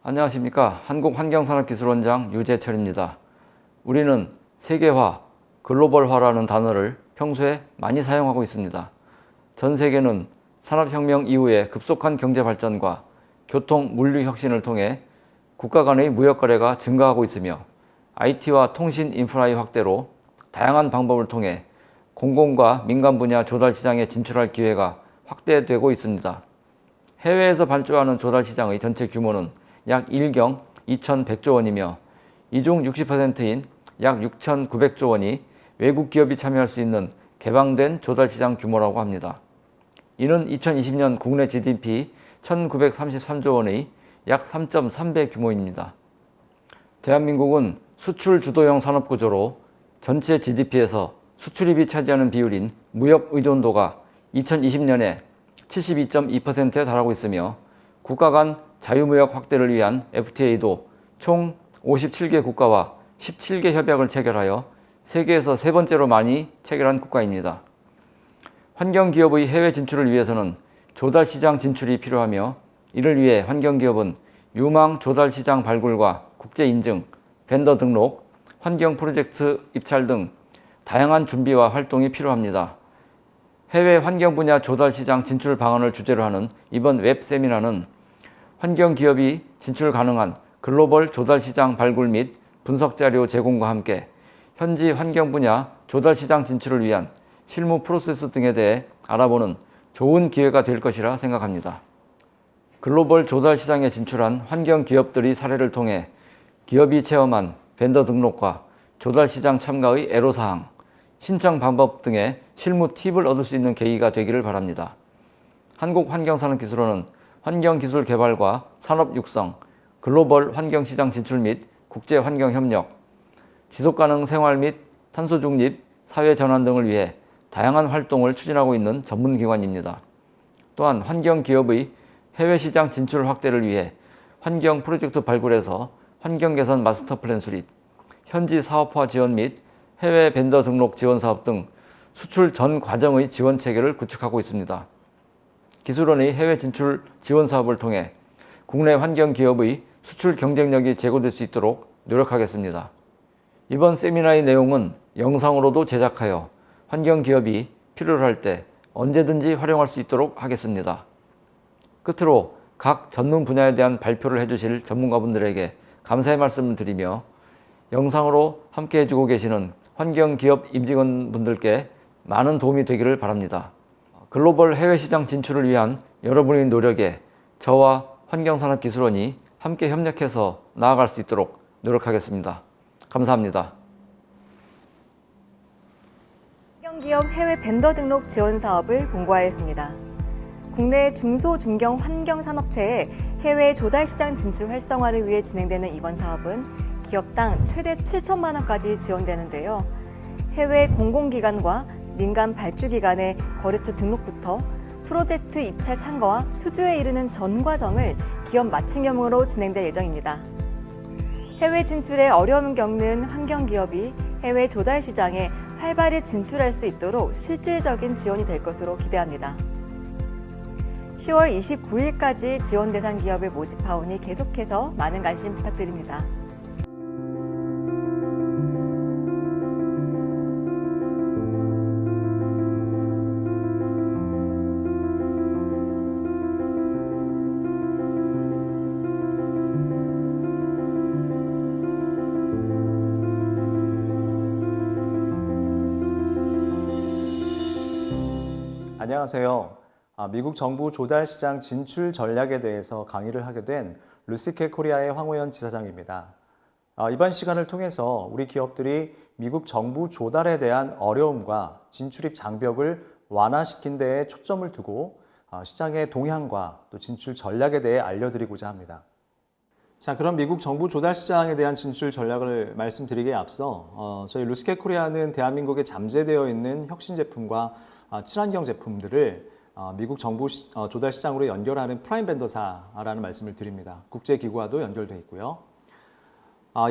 안녕하십니까. 한국환경산업기술원장 유재철입니다. 우리는 세계화, 글로벌화라는 단어를 평소에 많이 사용하고 있습니다. 전 세계는 산업혁명 이후의 급속한 경제 발전과 교통, 물류 혁신을 통해 국가 간의 무역 거래가 증가하고 있으며 IT와 통신 인프라의 확대로 다양한 방법을 통해 공공과 민간 분야 조달 시장에 진출할 기회가 확대되고 있습니다. 해외에서 발주하는 조달 시장의 전체 규모는 약 1경 2,100조 원이며 이 중 60%인 약 6,900조 원이 외국 기업이 참여할 수 있는 개방된 조달 시장 규모라고 합니다. 이는 2020년 국내 GDP 1,933조 원의 약 3.3배 규모입니다. 대한민국은 수출 주도형 산업 구조로 전체 GDP에서 수출입이 차지하는 비율인 무역 의존도가 2020년에 72.2%에 달하고 있으며 국가 간 자유무역 확대를 위한 FTA도 총 57개 국가와 17개 협약을 체결하여 세계에서 세 번째로 많이 체결한 국가입니다. 환경기업의 해외 진출을 위해서는 조달시장 진출이 필요하며 이를 위해 환경기업은 유망 조달시장 발굴과 국제인증, 벤더 등록, 환경 프로젝트 입찰 등 다양한 준비와 활동이 필요합니다. 해외 환경 분야 조달 시장 진출 방안을 주제로 하는 이번 웹 세미나는 환경기업이 진출 가능한 글로벌 조달 시장 발굴 및 분석 자료 제공과 함께 현지 환경 분야 조달 시장 진출을 위한 실무 프로세스 등에 대해 알아보는 좋은 기회가 될 것이라 생각합니다. 글로벌 조달 시장에 진출한 환경 기업들의 사례를 통해 기업이 체험한 벤더 등록과 조달 시장 참가의 애로사항, 신청 방법 등의 실무 팁을 얻을 수 있는 계기가 되기를 바랍니다. 한국환경산업기술원은 환경기술 개발과 산업 육성, 글로벌 환경시장 진출 및 국제환경협력, 지속가능 생활 및 탄소 중립, 사회 전환 등을 위해 다양한 활동을 추진하고 있는 전문기관입니다. 또한 환경기업의 해외시장 진출 확대를 위해 환경 프로젝트 발굴에서 환경개선 마스터 플랜 수립, 현지 사업화 지원 및 해외 벤더 등록 지원 사업 등 수출 전 과정의 지원 체계를 구축하고 있습니다. 기술원의 해외 진출 지원 사업을 통해 국내 환경 기업의 수출 경쟁력이 제고될 수 있도록 노력하겠습니다. 이번 세미나의 내용은 영상으로도 제작하여 환경 기업이 필요로 할 때 언제든지 활용할 수 있도록 하겠습니다. 끝으로 각 전문 분야에 대한 발표를 해주실 전문가분들에게 감사의 말씀을 드리며 영상으로 함께 해주고 계시는 환경기업 임직원분들께 많은 도움이 되기를 바랍니다. 글로벌 해외시장 진출을 위한 여러분의 노력에 저와 환경산업기술원이 함께 협력해서 나아갈 수 있도록 노력하겠습니다. 감사합니다. 환경기업 해외 벤더 등록 지원 사업을 공고하였습니다. 국내 중소, 중견 환경산업체의 해외 조달시장 진출 활성화를 위해 진행되는 이번 사업은 기업당 최대 7천만 원까지 지원되는데요. 해외 공공기관과 민간 발주기관의 거래처 등록부터 프로젝트 입찰 참가와 수주에 이르는 전 과정을 기업 맞춤형으로 진행될 예정입니다. 해외 진출에 어려움을 겪는 환경기업이 해외 조달 시장에 활발히 진출할 수 있도록 실질적인 지원이 될 것으로 기대합니다. 10월 29일까지 지원 대상 기업을 모집하오니 계속해서 많은 관심 부탁드립니다. 안녕하세요. 미국 정부 조달시장 진출 전략에 대해서 강의를 하게 된 루시케 코리아의 황우현 지사장입니다. 이번 시간을 통해서 우리 기업들이 미국 정부 조달에 대한 어려움과 진출입 장벽을 완화시킨 데에 초점을 두고 시장의 동향과 또 진출 전략에 대해 알려드리고자 합니다. 자, 그럼 미국 정부 조달 시장에 대한 진출 전략을 말씀드리기에 앞서 저희 루시케 코리아는 대한민국에 잠재되어 있는 혁신 제품과 친환경 제품들을 미국 정부 조달 시장으로 연결하는 프라임 벤더사라는 말씀을 드립니다. 국제기구와도 연결되어 있고요.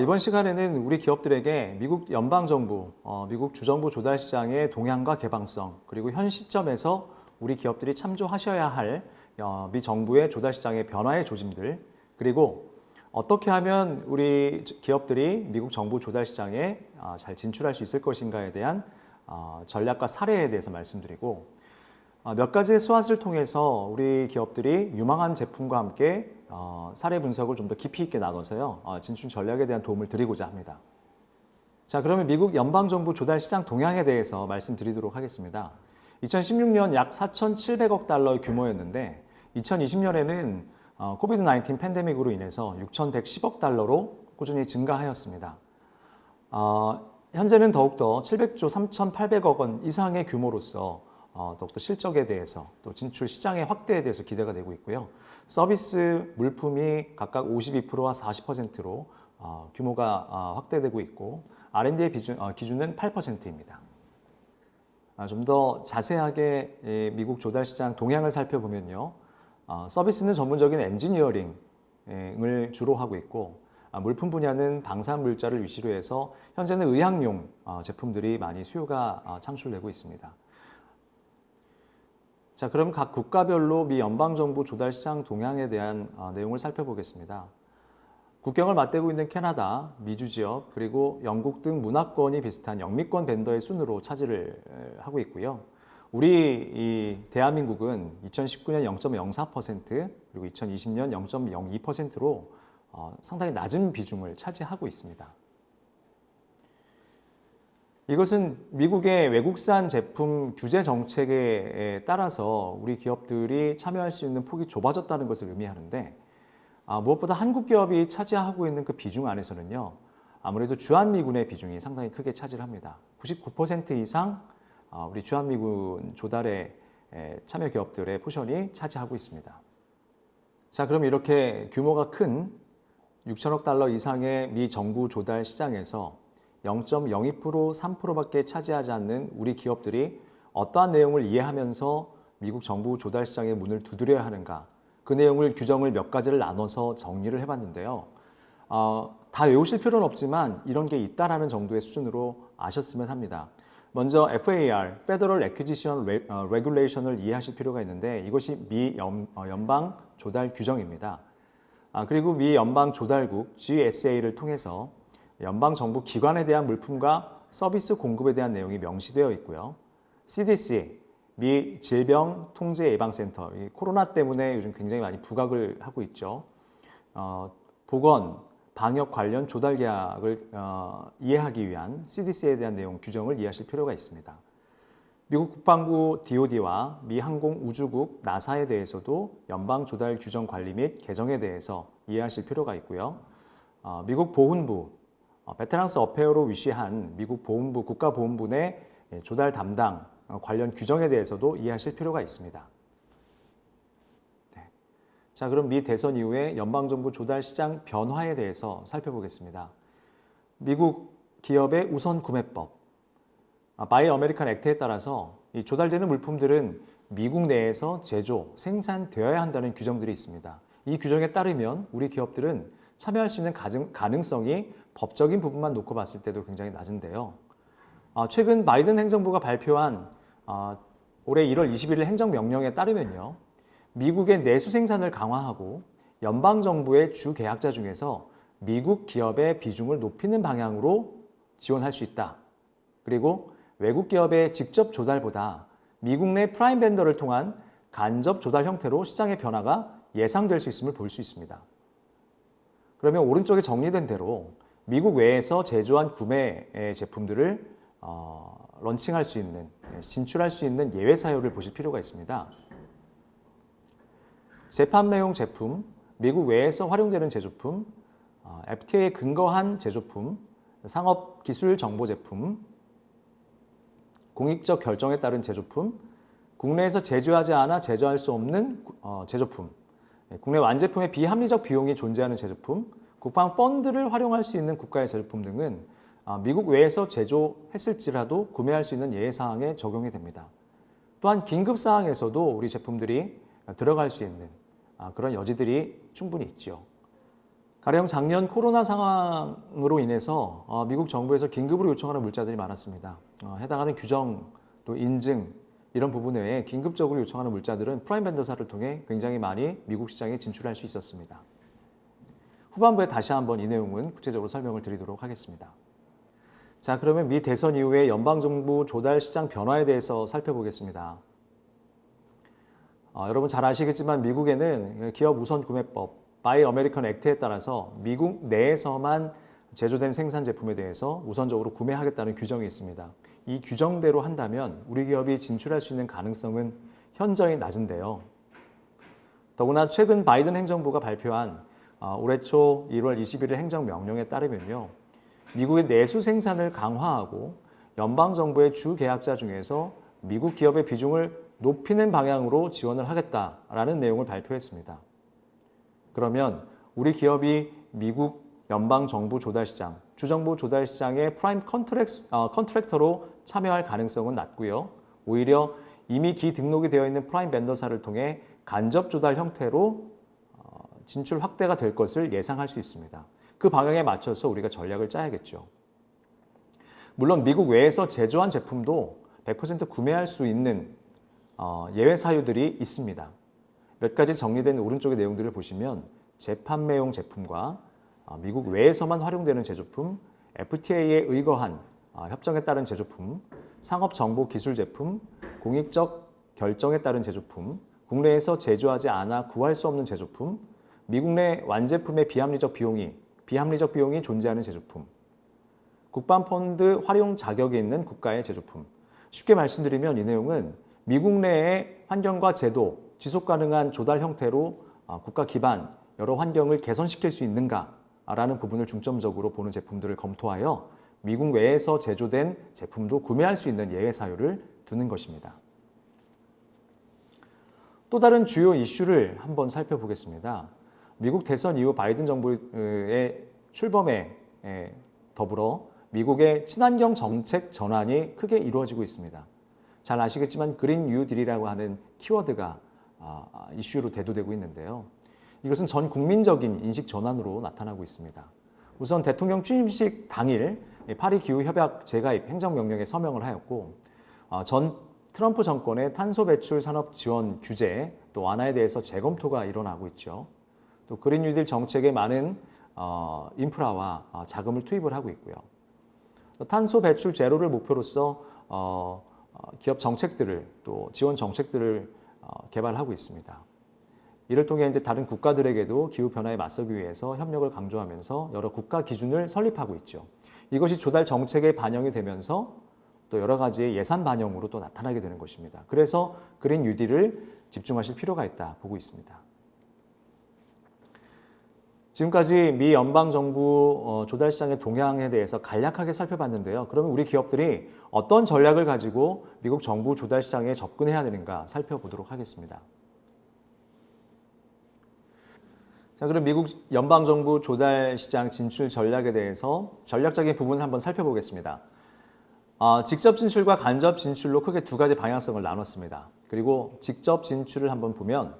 이번 시간에는 우리 기업들에게 미국 연방정부, 미국 주정부 조달 시장의 동향과 개방성, 그리고 현 시점에서 우리 기업들이 참조하셔야 할 미 정부의 조달 시장의 변화의 조짐들, 그리고 어떻게 하면 우리 기업들이 미국 정부 조달 시장에 잘 진출할 수 있을 것인가에 대한 전략과 사례에 대해서 말씀드리고 몇 가지의 스왓을 통해서 우리 기업들이 유망한 제품과 함께 사례 분석을 좀 더 깊이 있게 나눠서요 진출 전략에 대한 도움을 드리고자 합니다. 자, 그러면 미국 연방정부 조달 시장 동향에 대해서 말씀드리도록 하겠습니다. 2016년 약 4,700억 달러의 규모였는데 2020년에는 코비드-19 팬데믹으로 인해서 6,110억 달러로 꾸준히 증가하였습니다. 현재는 더욱더 700조 3,800억 원 이상의 규모로서 더욱더 실적에 대해서 또 진출 시장의 확대에 대해서 기대가 되고 있고요. 서비스 물품이 각각 52%와 40%로 규모가 확대되고 있고 R&D의 기준은 8%입니다. 좀 더 자세하게 미국 조달 시장 동향을 살펴보면요. 서비스는 전문적인 엔지니어링을 주로 하고 있고 물품 분야는 방사능 물자를 위시로 해서 현재는 의학용 제품들이 많이 수요가 창출되고 있습니다. 자, 그럼 각 국가별로 미 연방정부 조달 시장 동향에 대한 내용을 살펴보겠습니다. 국경을 맞대고 있는 캐나다, 미주 지역, 그리고 영국 등 문화권이 비슷한 영미권 벤더의 순으로 차지를 하고 있고요. 우리 이 대한민국은 2019년 0.04% 그리고 2020년 0.02%로 상당히 낮은 비중을 차지하고 있습니다. 이것은 미국의 외국산 제품 규제 정책에 따라서 우리 기업들이 참여할 수 있는 폭이 좁아졌다는 것을 의미하는데 무엇보다 한국 기업이 차지하고 있는 그 비중 안에서는요. 아무래도 주한미군의 비중이 상당히 크게 차지를 합니다. 99% 이상 우리 주한미군 조달의 참여 기업들의 포션이 차지하고 있습니다. 자, 그럼 이렇게 규모가 큰 6천억 달러 이상의 미 정부 조달 시장에서 0.02%, 3%밖에 차지하지 않는 우리 기업들이 어떠한 내용을 이해하면서 미국 정부 조달 시장의 문을 두드려야 하는가, 그 내용을 규정을 몇 가지를 나눠서 정리를 해봤는데요. 다 외우실 필요는 없지만 이런 게 있다라는 정도의 수준으로 아셨으면 합니다. 먼저 FAR, Federal Acquisition Regulation을 이해하실 필요가 있는데 이것이 미 연방 조달 규정입니다. 그리고 미 연방 조달국 GSA를 통해서 연방 정부 기관에 대한 물품과 서비스 공급에 대한 내용이 명시되어 있고요. CDC, 미 질병통제예방센터, 코로나 때문에 요즘 굉장히 많이 부각을 하고 있죠. 보건, 방역 관련 조달 계약을 이해하기 위한 CDC에 대한 내용 규정을 이해하실 필요가 있습니다. 미국 국방부 DOD와 미 항공우주국 나사에 대해서도 연방 조달 규정 관리 및 개정에 대해서 이해하실 필요가 있고요. 미국 보훈부, 베테랑스 어페어로 위시한 미국 보훈부 국가보훈부 내 조달 담당 관련 규정에 대해서도 이해하실 필요가 있습니다. 네. 자, 그럼 미 대선 이후에 연방정부 조달 시장 변화에 대해서 살펴보겠습니다. 미국 기업의 우선 구매법, 바이 아메리칸 액트에 따라서 이 조달되는 물품들은 미국 내에서 제조, 생산되어야 한다는 규정들이 있습니다. 이 규정에 따르면 우리 기업들은 참여할 수 있는 가능성이 법적인 부분만 놓고 봤을 때도 굉장히 낮은데요. 최근 바이든 행정부가 발표한 올해 1월 21일 행정명령에 따르면요. 미국의 내수 생산을 강화하고 연방정부의 주 계약자 중에서 미국 기업의 비중을 높이는 방향으로 지원할 수 있다. 그리고 외국 기업의 직접 조달보다 미국 내 프라임 벤더를 통한 간접 조달 형태로 시장의 변화가 예상될 수 있음을 볼 수 있습니다. 그러면 오른쪽에 정리된 대로 미국 외에서 제조한 구매의 제품들을 런칭할 수 있는, 진출할 수 있는 예외 사유를 보실 필요가 있습니다. 재판매용 제품, 미국 외에서 활용되는 제조품, FTA에 근거한 제조품, 상업기술 정보 제품, 공익적 결정에 따른 제조품, 국내에서 제조하지 않아 제조할 수 없는 제조품, 국내 완제품의 비합리적 비용이 존재하는 제조품, 국방 펀드를 활용할 수 있는 국가의 제조품 등은 미국 외에서 제조했을지라도 구매할 수 있는 예외사항에 적용이 됩니다. 또한 긴급사항에서도 우리 제품들이 들어갈 수 있는 그런 여지들이 충분히 있죠. 가령 작년 코로나 상황으로 인해서 미국 정부에서 긴급으로 요청하는 물자들이 많았습니다. 해당하는 규정, 또 인증 이런 부분 외에 긴급적으로 요청하는 물자들은 프라임 벤더사를 통해 굉장히 많이 미국 시장에 진출할 수 있었습니다. 후반부에 다시 한번 이 내용은 구체적으로 설명을 드리도록 하겠습니다. 자, 그러면 미 대선 이후의 연방정부 조달 시장 변화에 대해서 살펴보겠습니다. 여러분 잘 아시겠지만 미국에는 기업 우선 구매법, 바이 어메리칸 액트에 따라서 미국 내에서만 제조된 생산 제품에 대해서 우선적으로 구매하겠다는 규정이 있습니다. 이 규정대로 한다면 우리 기업이 진출할 수 있는 가능성은 현저히 낮은데요. 더구나 최근 바이든 행정부가 발표한 올해 초 1월 21일 행정명령에 따르면요. 미국의 내수 생산을 강화하고 연방정부의 주 계약자 중에서 미국 기업의 비중을 높이는 방향으로 지원을 하겠다라는 내용을 발표했습니다. 그러면 우리 기업이 미국 연방정부 조달시장, 주정부 조달시장의 프라임 컨트랙터로 참여할 가능성은 낮고요. 오히려 이미 기등록이 되어 있는 프라임 벤더사를 통해 간접 조달 형태로 진출 확대가 될 것을 예상할 수 있습니다. 그 방향에 맞춰서 우리가 전략을 짜야겠죠. 물론 미국 외에서 제조한 제품도 100% 구매할 수 있는 예외 사유들이 있습니다. 몇 가지 정리된 오른쪽의 내용들을 보시면 재판매용 제품과 미국 외에서만 활용되는 제조품, FTA에 의거한 협정에 따른 제조품, 상업정보기술 제품, 공익적 결정에 따른 제조품, 국내에서 제조하지 않아 구할 수 없는 제조품, 미국 내 완제품의 비합리적 비용이 존재하는 제조품, 국방펀드 활용 자격이 있는 국가의 제조품. 쉽게 말씀드리면 이 내용은 미국 내의 환경과 제도, 지속 가능한 조달 형태로 국가 기반 여러 환경을 개선시킬 수 있는가라는 부분을 중점적으로 보는 제품들을 검토하여 미국 외에서 제조된 제품도 구매할 수 있는 예외 사유를 두는 것입니다. 또 다른 주요 이슈를 한번 살펴보겠습니다. 미국 대선 이후 바이든 정부의 출범에 더불어 미국의 친환경 정책 전환이 크게 이루어지고 있습니다. 잘 아시겠지만 그린 뉴딜이라고 하는 키워드가 이슈로 대두되고 있는데요. 이것은 전 국민적인 인식 전환으로 나타나고 있습니다. 우선 대통령 취임식 당일 파리 기후협약 재가입 행정명령에 서명을 하였고 전 트럼프 정권의 탄소 배출 산업 지원 규제 또 완화에 대해서 재검토가 일어나고 있죠. 또 그린 뉴딜 정책에 많은 인프라와 자금을 투입을 하고 있고요. 또 탄소 배출 제로를 목표로서 기업 정책들을 또 지원 정책들을 개발하고 있습니다. 이를 통해 이제 다른 국가들에게도 기후 변화에 맞서기 위해서 협력을 강조하면서 여러 국가 기준을 설립하고 있죠. 이것이 조달 정책에 반영이 되면서 또 여러 가지의 예산 반영으로 또 나타나게 되는 것입니다. 그래서 그린 뉴딜을 집중하실 필요가 있다 보고 있습니다. 지금까지 미 연방정부 조달시장의 동향에 대해서 간략하게 살펴봤는데요. 그러면 우리 기업들이 어떤 전략을 가지고 미국 정부 조달시장에 접근해야 되는가 살펴보도록 하겠습니다. 자, 그럼 미국 연방정부 조달시장 진출 전략에 대해서 전략적인 부분을 한번 살펴보겠습니다. 직접 진출과 간접 진출로 크게 두 가지 방향성을 나눴습니다. 그리고 직접 진출을 한번 보면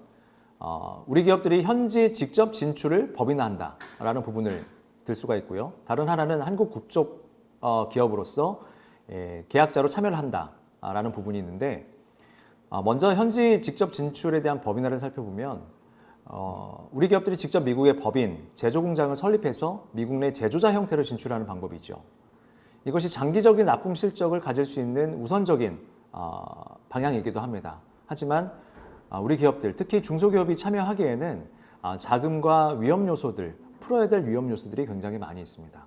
우리 기업들이 현지 직접 진출을 법인화한다라는 부분을 들 수가 있고요. 다른 하나는 한국 국적 기업으로서 계약자로 참여를 한다라는 부분이 있는데 먼저 현지 직접 진출에 대한 법인화를 살펴보면 우리 기업들이 직접 미국의 법인, 제조 공장을 설립해서 미국 내 제조자 형태로 진출하는 방법이죠. 이것이 장기적인 납품 실적을 가질 수 있는 우선적인 방향이기도 합니다. 하지만 우리 기업들, 특히 중소기업이 참여하기에는 자금과 위험 요소들, 풀어야 될 위험 요소들이 굉장히 많이 있습니다.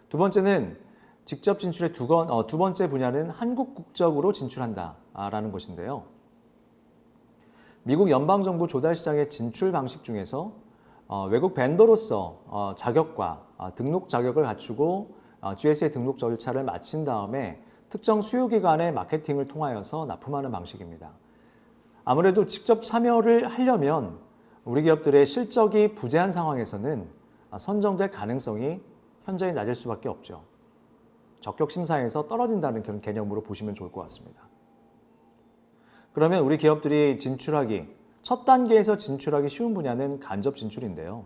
두 번째는 직접 진출의 두 번째 분야는 한국 국적으로 진출한다라는 것인데요. 미국 연방정부 조달시장의 진출 방식 중에서 외국 벤더로서 자격과 등록 자격을 갖추고 GSA 등록 절차를 마친 다음에 특정 수요기관의 마케팅을 통하여서 납품하는 방식입니다. 아무래도 직접 참여를 하려면 우리 기업들의 실적이 부재한 상황에서는 선정될 가능성이 현저히 낮을 수밖에 없죠. 적격 심사에서 떨어진다는 그런 개념으로 보시면 좋을 것 같습니다. 그러면 우리 기업들이 첫 단계에서 진출하기 쉬운 분야는 간접 진출인데요.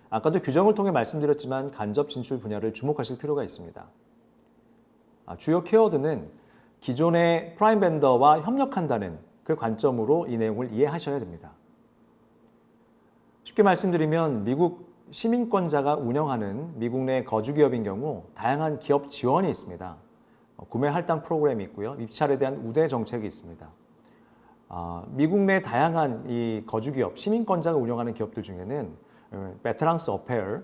아까도 규정을 통해 말씀드렸지만 간접 진출 분야를 주목하실 필요가 있습니다. 주요 키워드는 기존의 프라임 벤더와 협력한다는 그 관점으로 이 내용을 이해하셔야 됩니다. 쉽게 말씀드리면 미국 시민권자가 운영하는 미국 내 거주 기업인 경우 다양한 기업 지원이 있습니다. 구매 할당 프로그램이 있고요. 입찰에 대한 우대 정책이 있습니다. 미국 내 다양한 이 거주 기업, 시민권자가 운영하는 기업들 중에는 베테랑스 어페어,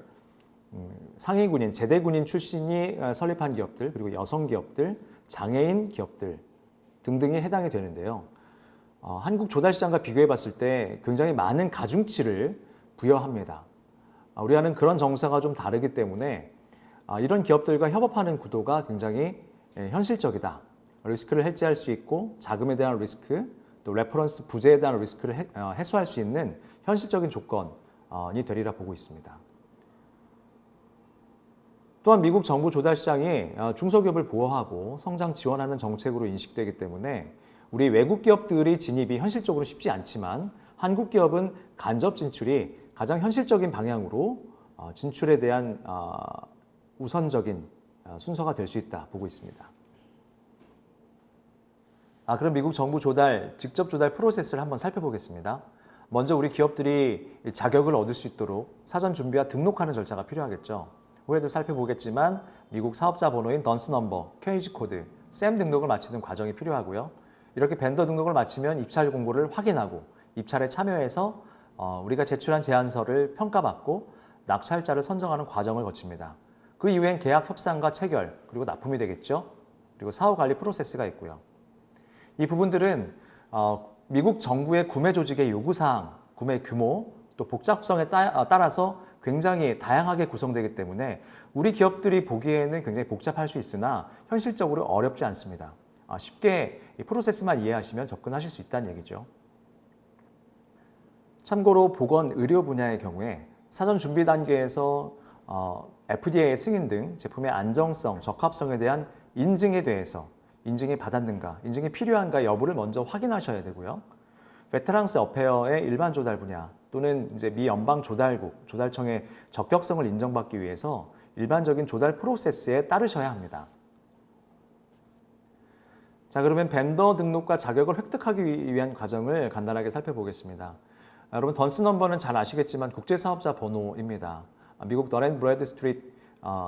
상위 군인, 제대 군인 출신이 설립한 기업들, 그리고 여성 기업들, 장애인 기업들 등등이 해당이 되는데요. 한국 조달 시장과 비교해 봤을 때 굉장히 많은 가중치를 부여합니다. 우리와는 그런 정서가 좀 다르기 때문에 이런 기업들과 협업하는 구도가 굉장히 현실적이다. 리스크를 해지할 수 있고 자금에 대한 리스크, 또 레퍼런스 부재에 대한 리스크를 해소할 수 있는 현실적인 조건이 되리라 보고 있습니다. 또한 미국 정부 조달 시장이 중소기업을 보호하고 성장 지원하는 정책으로 인식되기 때문에 우리 외국 기업들이 진입이 현실적으로 쉽지 않지만 한국 기업은 간접 진출이 가장 현실적인 방향으로 진출에 대한 우선적인 순서가 될 수 있다 보고 있습니다. 그럼 미국 정부 조달, 직접 조달 프로세스를 한번 살펴보겠습니다. 먼저 우리 기업들이 자격을 얻을 수 있도록 사전 준비와 등록하는 절차가 필요하겠죠. 후에도 살펴보겠지만 미국 사업자 번호인 던스 넘버, 케이지 코드, 샘 등록을 마치는 과정이 필요하고요. 이렇게 벤더 등록을 마치면 입찰 공고를 확인하고 입찰에 참여해서 우리가 제출한 제안서를 평가받고 낙찰자를 선정하는 과정을 거칩니다. 그 이후엔 계약 협상과 체결, 그리고 납품이 되겠죠. 그리고 사후 관리 프로세스가 있고요. 이 부분들은 미국 정부의 구매 조직의 요구사항, 구매 규모, 또 복잡성에 따라서 굉장히 다양하게 구성되기 때문에 우리 기업들이 보기에는 굉장히 복잡할 수 있으나 현실적으로 어렵지 않습니다. 쉽게 이 프로세스만 이해하시면 접근하실 수 있다는 얘기죠. 참고로 보건, 의료 분야의 경우에 사전 준비 단계에서 FDA 승인 등 제품의 안정성, 적합성에 대한 인증에 대해서 인증이 받았는가, 인증이 필요한가 여부를 먼저 확인하셔야 되고요. 베테랑스 어페어의 일반 조달 분야 또는 이제 미 연방 조달국, 조달청의 적격성을 인정받기 위해서 일반적인 조달 프로세스에 따르셔야 합니다. 자, 그러면 벤더 등록과 자격을 획득하기 위한 과정을 간단하게 살펴보겠습니다. 여러분 던스 넘버는 잘 아시겠지만 국제사업자 번호입니다. 미국 더랜 브래드스트리트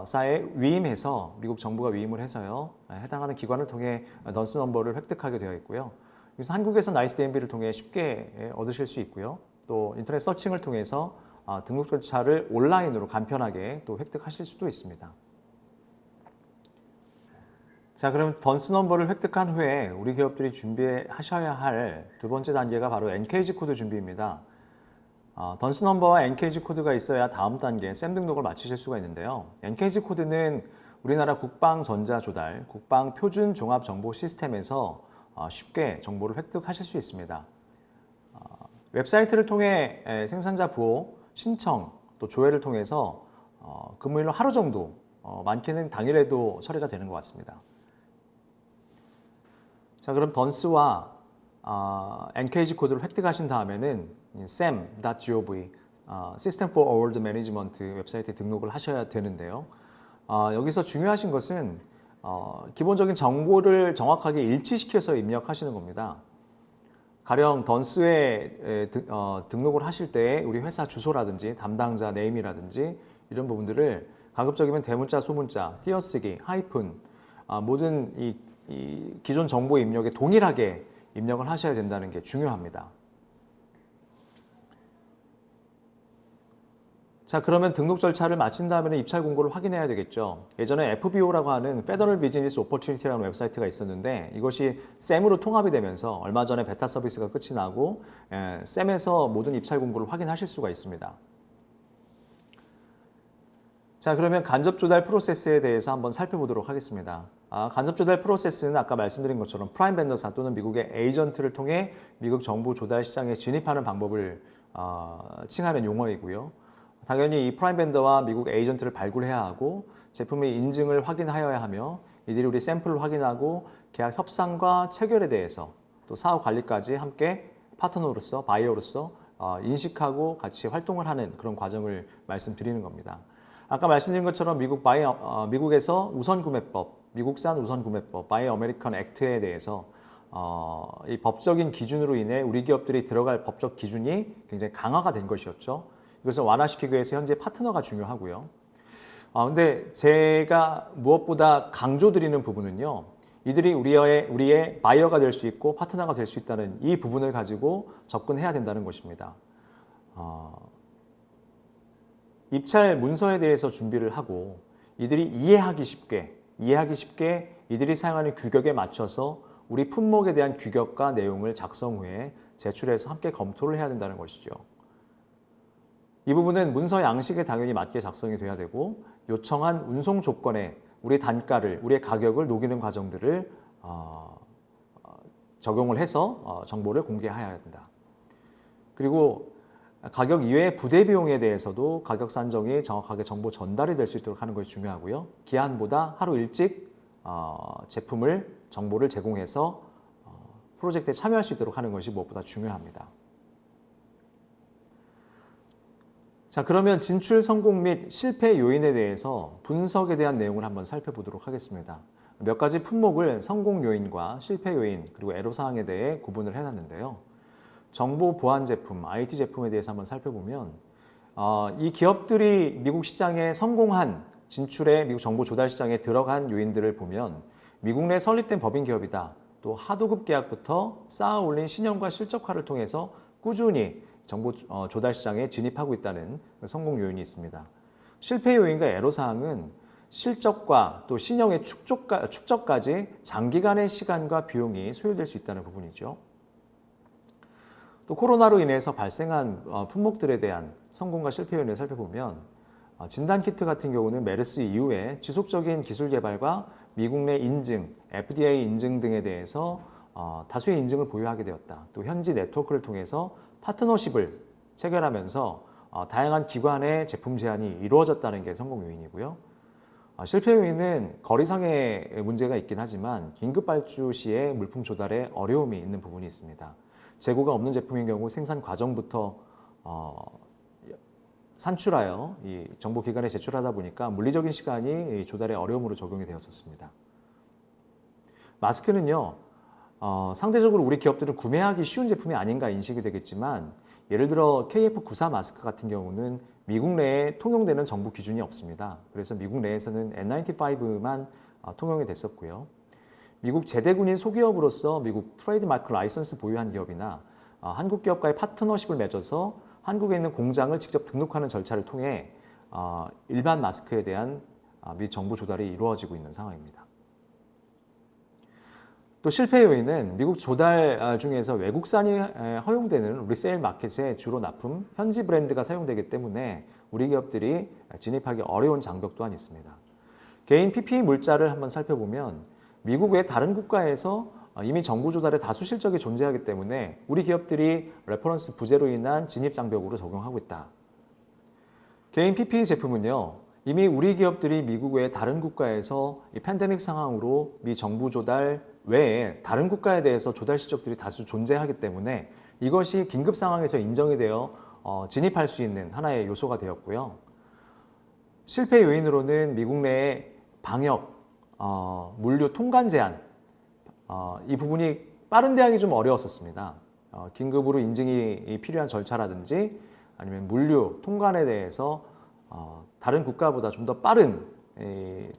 사에 위임해서 미국 정부가 위임을 해서요. 해당하는 기관을 통해 던스 넘버를 획득하게 되어 있고요. 그래서 한국에서 나이스DMB를 통해 쉽게 얻으실 수 있고요. 또 인터넷 서칭을 통해서 등록 절차를 온라인으로 간편하게 또 획득하실 수도 있습니다. 자, 그럼 던스 넘버를 획득한 후에 우리 기업들이 준비하셔야 할 두 번째 단계가 바로 NKG 코드 준비입니다. 던스 넘버와 NKG 코드가 있어야 다음 단계 샘 등록을 마치실 수가 있는데요. NKG 코드는 우리나라 국방전자조달, 국방표준종합정보시스템에서 쉽게 정보를 획득하실 수 있습니다. 웹사이트를 통해 생산자 부호, 신청, 또 조회를 통해서 근무일로 하루 정도, 많게는 당일에도 처리가 되는 것 같습니다. 자, 그럼 던스와 NKG 코드를 획득하신 다음에는 sam.gov, System for Award Management 웹사이트에 등록을 하셔야 되는데요. 여기서 중요하신 것은 기본적인 정보를 정확하게 일치시켜서 입력하시는 겁니다. 가령 던스에 등록을 하실 때 우리 회사 주소라든지 담당자 네임이라든지 이런 부분들을 가급적이면 대문자, 소문자, 띄어쓰기, 하이픈 모든 이 기존 정보 입력에 동일하게 입력을 하셔야 된다는 게 중요합니다. 자, 그러면 등록 절차를 마친 다음에는 입찰 공고를 확인해야 되겠죠. 예전에 FBO라고 하는 Federal Business Opportunity라는 웹사이트가 있었는데 이것이 샘으로 통합이 되면서 얼마 전에 베타 서비스가 끝이 나고 샘에서 모든 입찰 공고를 확인하실 수가 있습니다. 자, 그러면 간접 조달 프로세스에 대해서 한번 살펴보도록 하겠습니다. 간접 조달 프로세스는 아까 말씀드린 것처럼 프라임 벤더사 또는 미국의 에이전트를 통해 미국 정부 조달 시장에 진입하는 방법을 칭하는 용어이고요. 당연히 이 프라임 벤더와 미국 에이전트를 발굴해야 하고 제품의 인증을 확인하여야 하며 이들이 우리 샘플을 확인하고 계약 협상과 체결에 대해서 또 사후 관리까지 함께 파트너로서 바이어로서 인식하고 같이 활동을 하는 그런 과정을 말씀드리는 겁니다. 아까 말씀드린 것처럼 미국에서 우선구매법, 미국산 우선구매법, 바이 어메리칸 액트에 대해서 이 법적인 기준으로 인해 우리 기업들이 들어갈 법적 기준이 굉장히 강화가 된 것이었죠. 이것을 완화시키기 위해서 현재 파트너가 중요하고요. 근데 제가 무엇보다 강조드리는 부분은요. 이들이 우리의 바이어가 될 수 있고 파트너가 될 수 있다는 이 부분을 가지고 접근해야 된다는 것입니다. 입찰 문서에 대해서 준비를 하고 이들이 이해하기 쉽게 이들이 사용하는 규격에 맞춰서 우리 품목에 대한 규격과 내용을 작성 후에 제출해서 함께 검토를 해야 된다는 것이죠. 이 부분은 문서 양식에 당연히 맞게 작성이 돼야 되고 요청한 운송 조건에 우리의 단가를, 우리의 가격을 녹이는 과정들을 적용을 해서 정보를 공개해야 된다. 그리고 가격 이외의 부대 비용에 대해서도 가격 산정이 정확하게 정보 전달이 될 수 있도록 하는 것이 중요하고요. 기한보다 하루 일찍 정보를 제공해서 프로젝트에 참여할 수 있도록 하는 것이 무엇보다 중요합니다. 자, 그러면 진출 성공 및 실패 요인에 대해서 분석에 대한 내용을 한번 살펴보도록 하겠습니다. 몇 가지 품목을 성공 요인과 실패 요인 그리고 애로사항에 대해 구분을 해놨는데요. 정보 보안 제품, IT 제품에 대해서 한번 살펴보면 이 기업들이 미국 시장에 성공한 진출에 미국 정보 조달 시장에 들어간 요인들을 보면 미국 내 설립된 법인 기업이다. 또 하도급 계약부터 쌓아 올린 신용과 실적화를 통해서 꾸준히 정보 조달 시장에 진입하고 있다는 성공 요인이 있습니다. 실패 요인과 애로사항은 실적과 또 신용의 축적까지 장기간의 시간과 비용이 소요될 수 있다는 부분이죠. 또 코로나로 인해서 발생한 품목들에 대한 성공과 실패 요인을 살펴보면 진단키트 같은 경우는 메르스 이후에 지속적인 기술 개발과 미국 내 인증, FDA 인증 등에 대해서 다수의 인증을 보유하게 되었다. 또 현지 네트워크를 통해서 파트너십을 체결하면서 다양한 기관의 제품 제안이 이루어졌다는 게 성공 요인이고요. 실패 요인은 거래상의 문제가 있긴 하지만 긴급 발주 시에 물품 조달에 어려움이 있는 부분이 있습니다. 재고가 없는 제품인 경우 생산 과정부터 산출하여 이 정보기관에 제출하다 보니까 물리적인 시간이 조달의 어려움으로 적용이 되었었습니다. 마스크는요, 상대적으로 우리 기업들은 구매하기 쉬운 제품이 아닌가 인식이 되겠지만 예를 들어 KF94 마스크 같은 경우는 미국 내에 통용되는 정부 기준이 없습니다. 그래서 미국 내에서는 N95만 통용이 됐었고요. 미국 제대군인 소기업으로서 미국 트레이드마크 라이선스 보유한 기업이나 한국 기업과의 파트너십을 맺어서 한국에 있는 공장을 직접 등록하는 절차를 통해 일반 마스크에 대한 미 정부 조달이 이루어지고 있는 상황입니다. 또 실패 요인은 미국 조달 중에서 외국산이 허용되는 리세일 마켓에 주로 납품, 현지 브랜드가 사용되기 때문에 우리 기업들이 진입하기 어려운 장벽 또한 있습니다. 개인 PPE 물자를 한번 살펴보면 미국 외 다른 국가에서 이미 정부 조달에 다수 실적이 존재하기 때문에 우리 기업들이 레퍼런스 부재로 인한 진입 장벽으로 적용하고 있다. 개인 PPE 제품은요, 이미 우리 기업들이 미국 외 다른 국가에서 이 팬데믹 상황으로 미 정부 조달 외에 다른 국가에 대해서 조달 실적들이 다수 존재하기 때문에 이것이 긴급 상황에서 인정이 되어 진입할 수 있는 하나의 요소가 되었고요. 실패 요인으로는 미국 내의 방역, 물류 통관 제한, 이 부분이 빠른 대응이 좀 어려웠었습니다. 긴급으로 인증이 필요한 절차라든지 아니면 물류 통관에 대해서 다른 국가보다 좀 더 빠른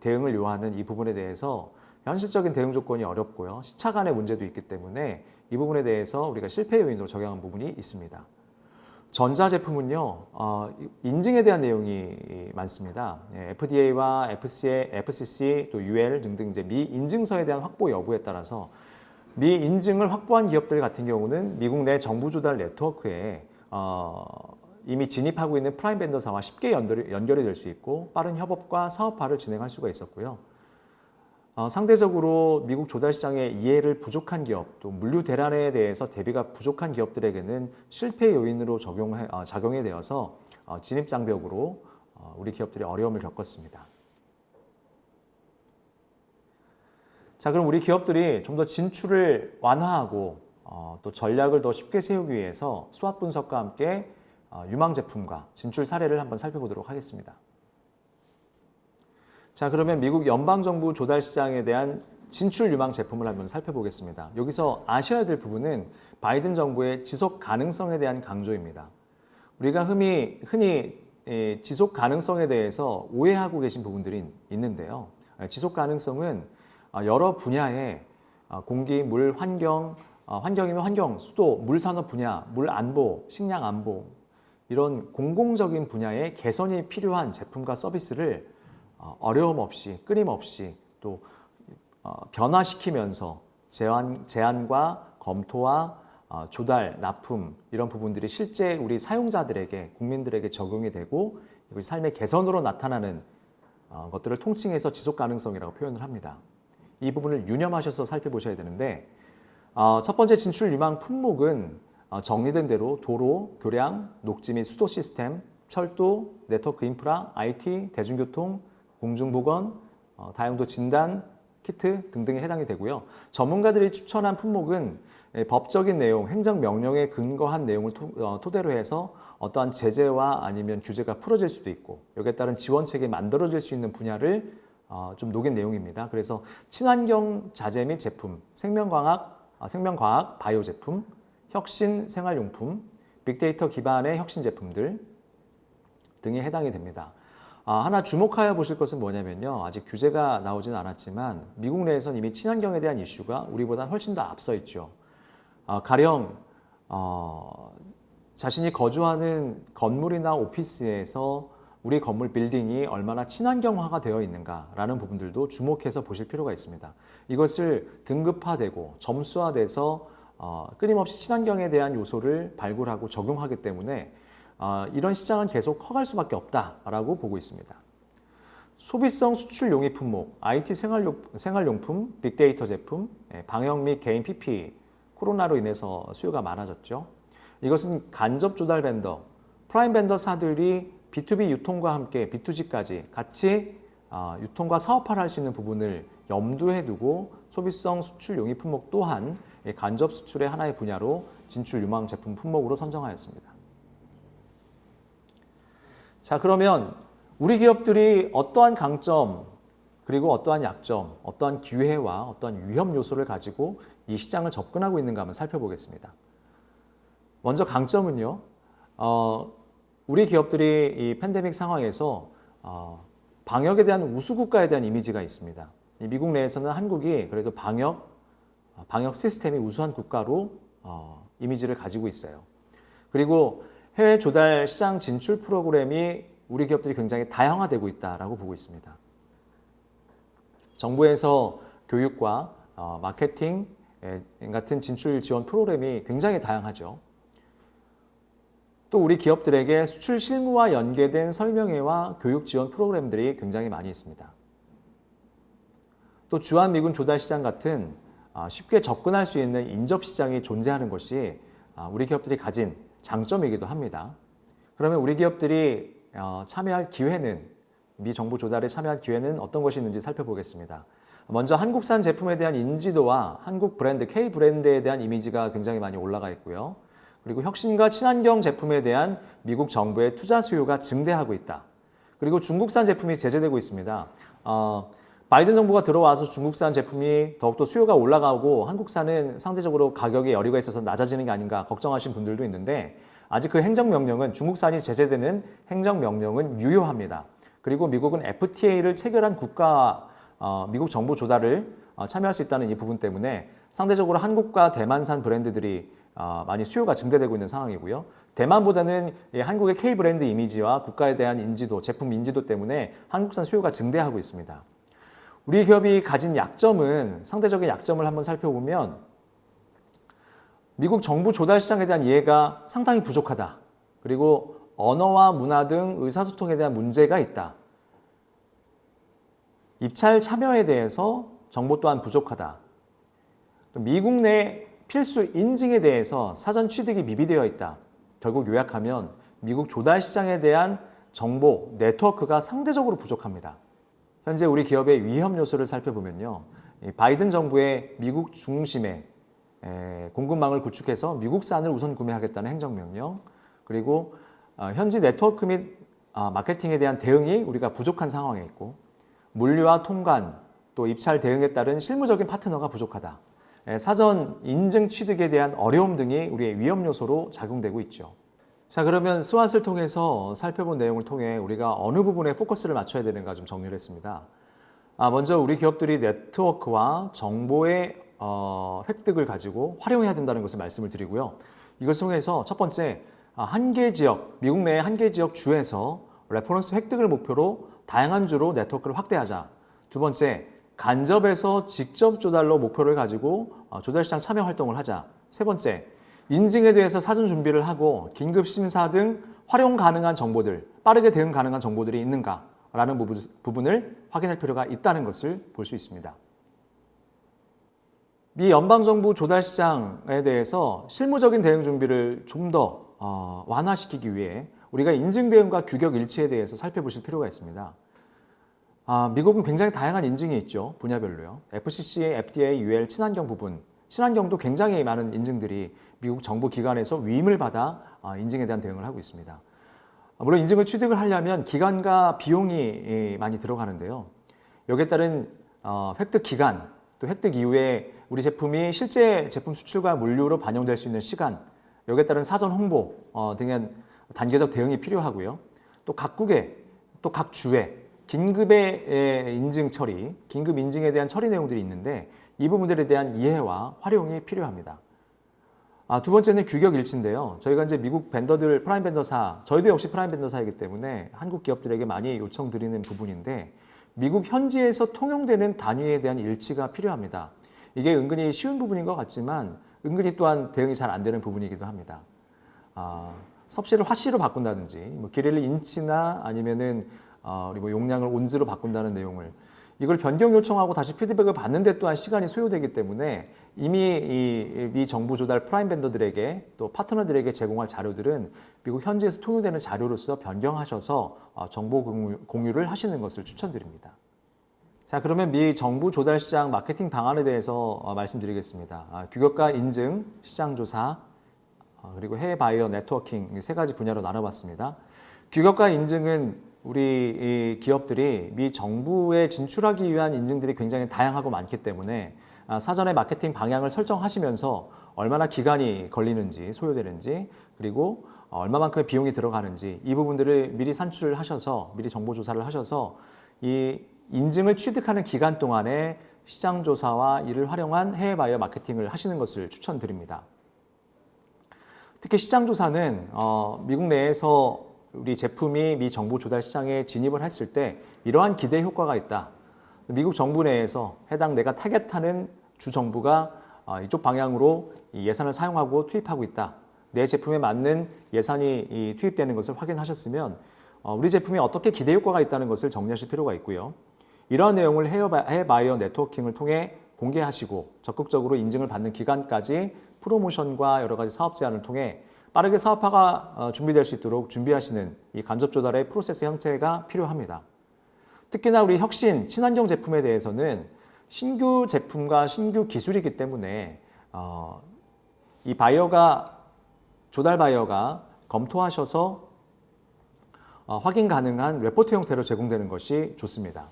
대응을 요하는 이 부분에 대해서 현실적인 대응 조건이 어렵고요. 시차 간의 문제도 있기 때문에 이 부분에 대해서 우리가 실패 요인으로 적용한 부분이 있습니다. 전자제품은요, 인증에 대한 내용이 많습니다. FDA와 FCC, 또 UL 등등 이제 미 인증서에 대한 확보 여부에 따라서 미 인증을 확보한 기업들 같은 경우는 미국 내 정부 조달 네트워크에 이미 진입하고 있는 프라임 벤더사와 쉽게 연결이 될 수 있고 빠른 협업과 사업화를 진행할 수가 있었고요. 상대적으로 미국 조달 시장의 이해를 부족한 기업, 또 물류 대란에 대해서 대비가 부족한 기업들에게는 실패 요인으로 작용이 되어서 진입 장벽으로 우리 기업들이 어려움을 겪었습니다. 자, 그럼 우리 기업들이 좀 더 진출을 완화하고 또 전략을 더 쉽게 세우기 위해서 수합 분석과 함께 유망 제품과 진출 사례를 한번 살펴보도록 하겠습니다. 자, 그러면 미국 연방정부 조달 시장에 대한 진출 유망 제품을 한번 살펴보겠습니다. 여기서 아셔야 될 부분은 바이든 정부의 지속 가능성에 대한 강조입니다. 우리가 흔히 지속 가능성에 대해서 오해하고 계신 부분들이 있는데요. 지속 가능성은 여러 분야의 공기, 물, 환경이면 환경, 수도, 물 산업 분야, 물 안보, 식량 안보 이런 공공적인 분야의 개선이 필요한 제품과 서비스를 어려움 없이 끊임없이 또 변화시키면서 제안과 검토와 조달, 납품 이런 부분들이 실제 우리 사용자들에게 국민들에게 적용이 되고 이것이 삶의 개선으로 나타나는 것들을 통칭해서 지속 가능성이라고 표현을 합니다. 이 부분을 유념하셔서 살펴보셔야 되는데 첫 번째 진출 유망 품목은 정리된 대로 도로, 교량, 녹지 및 수도 시스템, 철도, 네트워크 인프라, IT, 대중교통, 공중보건, 다용도 진단, 키트 등등에 해당이 되고요. 전문가들이 추천한 품목은 법적인 내용, 행정명령에 근거한 내용을 토대로 해서 어떠한 제재와 아니면 규제가 풀어질 수도 있고 여기에 따른 지원책이 만들어질 수 있는 분야를 좀 녹인 내용입니다. 그래서 친환경 자재 및 제품, 생명과학 바이오 제품, 혁신 생활용품, 빅데이터 기반의 혁신 제품들 등에 해당이 됩니다. 하나 주목하여 보실 것은 뭐냐면요. 아직 규제가 나오진 않았지만 미국 내에서는 이미 친환경에 대한 이슈가 우리보다 훨씬 더 앞서 있죠. 가령 자신이 거주하는 건물이나 오피스에서 우리 건물 빌딩이 얼마나 친환경화가 되어 있는가라는 부분들도 주목해서 보실 필요가 있습니다. 이것을 등급화되고 점수화돼서 끊임없이 친환경에 대한 요소를 발굴하고 적용하기 때문에 이런 시장은 계속 커갈 수밖에 없다라고 보고 있습니다. 소비성 수출 용이 품목, IT 생활용품, 빅데이터 제품, 방역 및 개인 PPE, 코로나로 인해서 수요가 많아졌죠. 이것은 간접 조달 벤더, 프라임 벤더사들이 B2B 유통과 함께 B2G까지 같이 유통과 사업화를 할 수 있는 부분을 염두에 두고 소비성 수출 용이 품목 또한 간접 수출의 하나의 분야로 진출 유망 제품 품목으로 선정하였습니다. 자, 그러면 우리 기업들이 어떠한 강점 그리고 어떠한 약점, 어떠한 기회와 어떠한 위험 요소를 가지고 이 시장을 접근하고 있는가 한번 살펴보겠습니다. 먼저 강점은요. 우리 기업들이 이 팬데믹 상황에서 방역에 대한 우수 국가에 대한 이미지가 있습니다. 미국 내에서는 한국이 그래도 방역 시스템이 우수한 국가로 이미지를 가지고 있어요. 그리고 해외 조달 시장 진출 프로그램이 우리 기업들이 굉장히 다양화되고 있다라고 보고 있습니다. 정부에서 교육과 마케팅 같은 진출 지원 프로그램이 굉장히 다양하죠. 또 우리 기업들에게 수출 실무와 연계된 설명회와 교육 지원 프로그램들이 굉장히 많이 있습니다. 또 주한미군 조달시장 같은 쉽게 접근할 수 있는 인접시장이 존재하는 것이 우리 기업들이 가진 장점이기도 합니다. 그러면 우리 기업들이 참여할 기회는, 미 정부 조달에 참여할 기회는 어떤 것이 있는지 살펴보겠습니다. 먼저 한국산 제품에 대한 인지도와 한국 브랜드, K 브랜드에 대한 이미지가 굉장히 많이 올라가 있고요. 그리고 혁신과 친환경 제품에 대한 미국 정부의 투자 수요가 증대하고 있다. 그리고 중국산 제품이 제재되고 있습니다. 바이든 정부가 들어와서 중국산 제품이 더욱더 수요가 올라가고 한국산은 상대적으로 가격에 여유가 있어서 낮아지는 게 아닌가 걱정하신 분들도 있는데 아직 그 행정명령은 중국산이 제재되는 행정명령은 유효합니다. 그리고 미국은 FTA를 체결한 국가와 미국 정부 조달을 참여할 수 있다는 이 부분 때문에 상대적으로 한국과 대만산 브랜드들이 많이 수요가 증대되고 있는 상황이고요. 대만보다는 한국의 K 브랜드 이미지와 국가에 대한 인지도, 제품 인지도 때문에 한국산 수요가 증대하고 있습니다. 우리 기업이 가진 약점은 상대적인 약점을 한번 살펴보면 미국 정부 조달 시장에 대한 이해가 상당히 부족하다. 그리고 언어와 문화 등 의사소통에 대한 문제가 있다. 입찰 참여에 대해서 정보 또한 부족하다. 미국 내 필수 인증에 대해서 사전 취득이 미비되어 있다. 결국 요약하면 미국 조달 시장에 대한 정보, 네트워크가 상대적으로 부족합니다. 현재 우리 기업의 위험 요소를 살펴보면요. 바이든 정부의 미국 중심의 공급망을 구축해서 미국산을 우선 구매하겠다는 행정명령, 그리고 현지 네트워크 및 마케팅에 대한 대응이 우리가 부족한 상황에 있고 물류와 통관, 또 입찰 대응에 따른 실무적인 파트너가 부족하다. 사전 인증 취득에 대한 어려움 등이 우리의 위험 요소로 작용되고 있죠. 자, 그러면 스왓을 통해서 살펴본 내용을 통해 우리가 어느 부분에 포커스를 맞춰야 되는가 좀 정리를 했습니다. 먼저 우리 기업들이 네트워크와 정보의 획득을 가지고 활용해야 된다는 것을 말씀을 드리고요. 이것을 통해서 첫 번째, 한 개 지역, 미국 내 한 개 지역 주에서 레퍼런스 획득을 목표로 다양한 주로 네트워크를 확대하자. 두 번째, 간접에서 직접 조달로 목표를 가지고 조달 시장 참여 활동을 하자. 세 번째, 인증에 대해서 사전 준비를 하고 긴급 심사 등 활용 가능한 정보들, 빠르게 대응 가능한 정보들이 있는가라는 부분을 확인할 필요가 있다는 것을 볼 수 있습니다. 미 연방정부 조달 시장에 대해서 실무적인 대응 준비를 좀 더 완화시키기 위해 우리가 인증 대응과 규격 일치에 대해서 살펴보실 필요가 있습니다. 미국은 굉장히 다양한 인증이 있죠. 분야별로요. FCC, FDA, UL, 친환경 부분, 친환경도 굉장히 많은 인증들이 미국 정부 기관에서 위임을 받아 인증에 대한 대응을 하고 있습니다. 물론 인증을 취득을 하려면 기간과 비용이 많이 들어가는데요. 여기에 따른 획득 기간, 또 획득 이후에 우리 제품이 실제 제품 수출과 물류로 반영될 수 있는 시간, 여기에 따른 사전 홍보 등의 단계적 대응이 필요하고요. 또 각국의, 또 각 주의 긴급의 인증 처리, 긴급 인증에 대한 처리 내용들이 있는데 이 부분들에 대한 이해와 활용이 필요합니다. 두 번째는 규격 일치인데요. 저희가 이제 미국 벤더들, 프라임 벤더사, 저희도 역시 프라임 벤더사이기 때문에 한국 기업들에게 많이 요청드리는 부분인데 미국 현지에서 통용되는 단위에 대한 일치가 필요합니다. 이게 은근히 쉬운 부분인 것 같지만 은근히 또한 대응이 잘 안 되는 부분이기도 합니다. 섭씨를 화씨로 바꾼다든지, 뭐 길이를 인치나 아니면은 우리 뭐 용량을 온즈로 바꾼다는 내용을 이걸 변경 요청하고 다시 피드백을 받는데 또한 시간이 소요되기 때문에 이미 미 정부 조달 프라임 벤더들에게 또 파트너들에게 제공할 자료들은 미국 현지에서 통용되는 자료로서 변경하셔서 정보 공유를 하시는 것을 추천드립니다. 자, 그러면 미 정부 조달 시장 마케팅 방안에 대해서 말씀드리겠습니다. 규격과 인증, 시장 조사, 그리고 해외 바이어 네트워킹 이 세 가지 분야로 나눠봤습니다. 규격과 인증은 우리 기업들이 미 정부에 진출하기 위한 인증들이 굉장히 다양하고 많기 때문에 사전에 마케팅 방향을 설정하시면서 얼마나 기간이 걸리는지, 소요되는지, 그리고 얼마만큼의 비용이 들어가는지 이 부분들을 미리 산출을 하셔서 미리 정보 조사를 하셔서 이 인증을 취득하는 기간 동안에 시장 조사와 이를 활용한 해외 바이어 마케팅을 하시는 것을 추천드립니다. 특히 시장 조사는 미국 내에서 우리 제품이 미 정부 조달 시장에 진입을 했을 때 이러한 기대 효과가 있다. 미국 정부 내에서 해당 내가 타겟하는 주 정부가 이쪽 방향으로 이 예산을 사용하고 투입하고 있다. 내 제품에 맞는 예산이 투입되는 것을 확인하셨으면 우리 제품이 어떻게 기대 효과가 있다는 것을 정리하실 필요가 있고요. 이러한 내용을 해외 바이어 네트워킹을 통해 공개하시고 적극적으로 인증을 받는 기간까지 프로모션과 여러 가지 사업 제안을 통해 빠르게 사업화가 준비될 수 있도록 준비하시는 이 간접 조달의 프로세스 형태가 필요합니다. 특히나 우리 혁신, 친환경 제품에 대해서는 신규 제품과 신규 기술이기 때문에 이 조달 바이어가 검토하셔서 확인 가능한 레포트 형태로 제공되는 것이 좋습니다.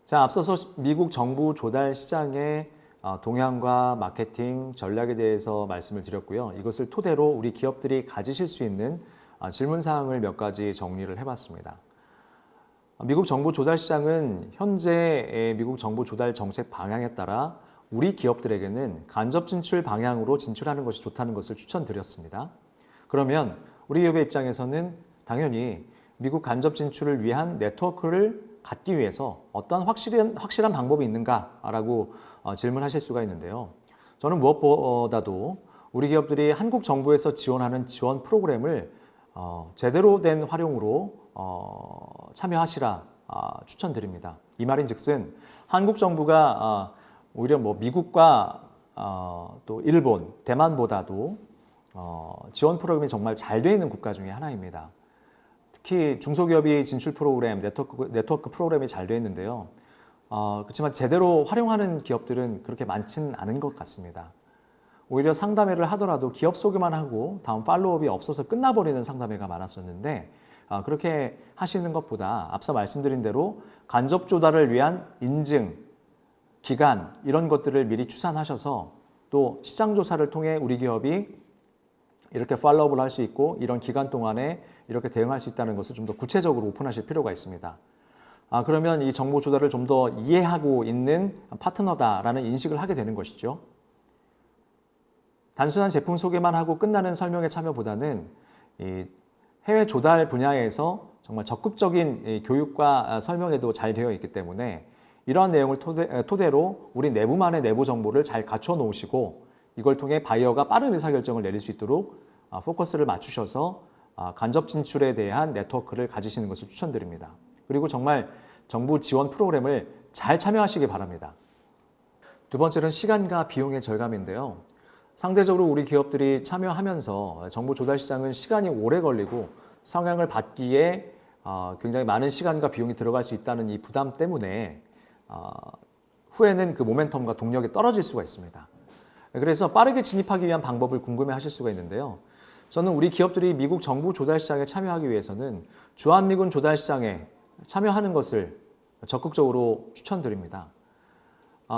자, 앞서서 미국 정부 조달 시장의 동향과 마케팅 전략에 대해서 말씀을 드렸고요. 이것을 토대로 우리 기업들이 가지실 수 있는 질문 사항을 몇 가지 정리를 해봤습니다. 미국 정부 조달 시장은 현재의 미국 정부 조달 정책 방향에 따라 우리 기업들에게는 간접 진출 방향으로 진출하는 것이 좋다는 것을 추천드렸습니다. 그러면 우리 기업의 입장에서는 당연히 미국 간접 진출을 위한 네트워크를 갖기 위해서 어떤 확실한 방법이 있는가라고 질문하실 수가 있는데요. 저는 무엇보다도 우리 기업들이 한국 정부에서 지원하는 지원 프로그램을 제대로 된 활용으로 참여하시라 추천드립니다. 이 말인즉슨 한국 정부가 오히려 뭐 미국과 또 일본, 대만보다도 지원 프로그램이 정말 잘 되어 있는 국가 중에 하나입니다. 특히 중소기업이 진출 프로그램, 네트워크 프로그램이 잘 되어 있는데요. 그렇지만 제대로 활용하는 기업들은 그렇게 많지는 않은 것 같습니다. 오히려 상담회를 하더라도 기업 소개만 하고 다음 팔로우업이 없어서 끝나버리는 상담회가 많았었는데 그렇게 하시는 것보다 앞서 말씀드린 대로 간접 조달을 위한 인증, 기간 이런 것들을 미리 추산하셔서 또 시장 조사를 통해 우리 기업이 이렇게 팔로우업을 할 수 있고 이런 기간 동안에 이렇게 대응할 수 있다는 것을 좀 더 구체적으로 오픈하실 필요가 있습니다. 그러면 이 정보 조달을 좀 더 이해하고 있는 파트너다라는 인식을 하게 되는 것이죠. 단순한 제품 소개만 하고 끝나는 설명에 참여보다는 이 해외 조달 분야에서 정말 적극적인 교육과 설명에도 잘 되어 있기 때문에 이러한 내용을 토대로 우리 내부만의 내부 정보를 잘 갖춰 놓으시고 이걸 통해 바이어가 빠른 의사결정을 내릴 수 있도록 포커스를 맞추셔서 간접 진출에 대한 네트워크를 가지시는 것을 추천드립니다. 그리고 정말 정부 지원 프로그램을 잘 참여하시기 바랍니다. 두 번째는 시간과 비용의 절감인데요. 상대적으로 우리 기업들이 참여하면서 정보 조달 시장은 시간이 오래 걸리고 성향을 받기에 굉장히 많은 시간과 비용이 들어갈 수 있다는 이 부담 때문에 후에는 그 모멘텀과 동력이 떨어질 수가 있습니다. 그래서 빠르게 진입하기 위한 방법을 궁금해 하실 수가 있는데요. 저는 우리 기업들이 미국 정부 조달 시장에 참여하기 위해서는 주한미군 조달 시장에 참여하는 것을 적극적으로 추천드립니다.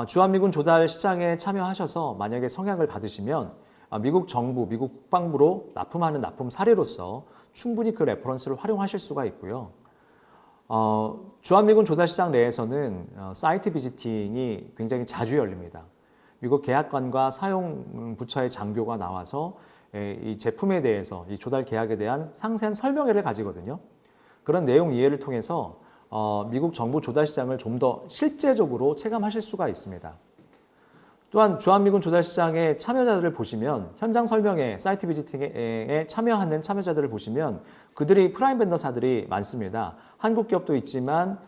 주한미군 조달 시장에 참여하셔서 만약에 성향을 받으시면 미국 정부, 미국 국방부로 납품하는 납품 사례로서 충분히 그 레퍼런스를 활용하실 수가 있고요. 주한미군 조달 시장 내에서는 사이트 비지팅이 굉장히 자주 열립니다. 미국 계약관과 사용 부처의 장교가 나와서 이 제품에 대해서 이 조달 계약에 대한 상세한 설명회를 가지거든요. 그런 내용 이해를 통해서 미국 정부 조달 시장을 좀 더 실제적으로 체감하실 수가 있습니다. 또한 주한미군 조달 시장의 참여자들을 보시면 현장 설명회, 사이트 비지팅에 참여하는 참여자들을 보시면 그들이 프라임 벤더사들이 많습니다. 한국 기업도 있지만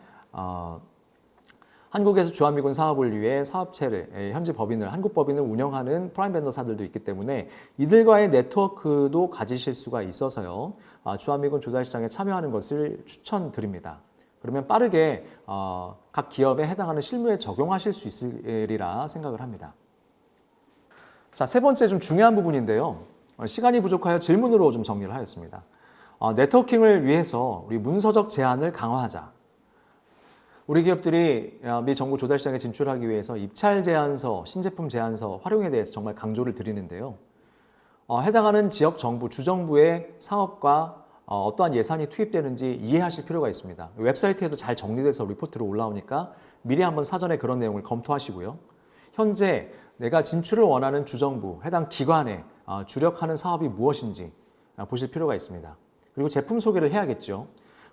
한국에서 주한미군 사업을 위해 사업체를 현지 법인을 한국 법인을 운영하는 프라임 벤더사들도 있기 때문에 이들과의 네트워크도 가지실 수가 있어서요. 주한미군 조달 시장에 참여하는 것을 추천드립니다. 그러면 빠르게 각 기업에 해당하는 실무에 적용하실 수 있으리라 생각을 합니다. 자, 세 번째 좀 중요한 부분인데요. 시간이 부족하여 질문으로 좀 정리를 하였습니다. 네트워킹을 위해서 우리 문서적 제한을 강화하자. 우리 기업들이 미 정부 조달 시장에 진출하기 위해서 입찰 제안서, 신제품 제안서 활용에 대해서 정말 강조를 드리는데요. 해당하는 지역 정부, 주정부의 사업과 어떠한 예산이 투입되는지 이해하실 필요가 있습니다. 웹사이트에도 잘 정리돼서 리포트로 올라오니까 미리 한번 사전에 그런 내용을 검토하시고요. 현재 내가 진출을 원하는 주정부, 해당 기관에 주력하는 사업이 무엇인지 보실 필요가 있습니다. 그리고 제품 소개를 해야겠죠.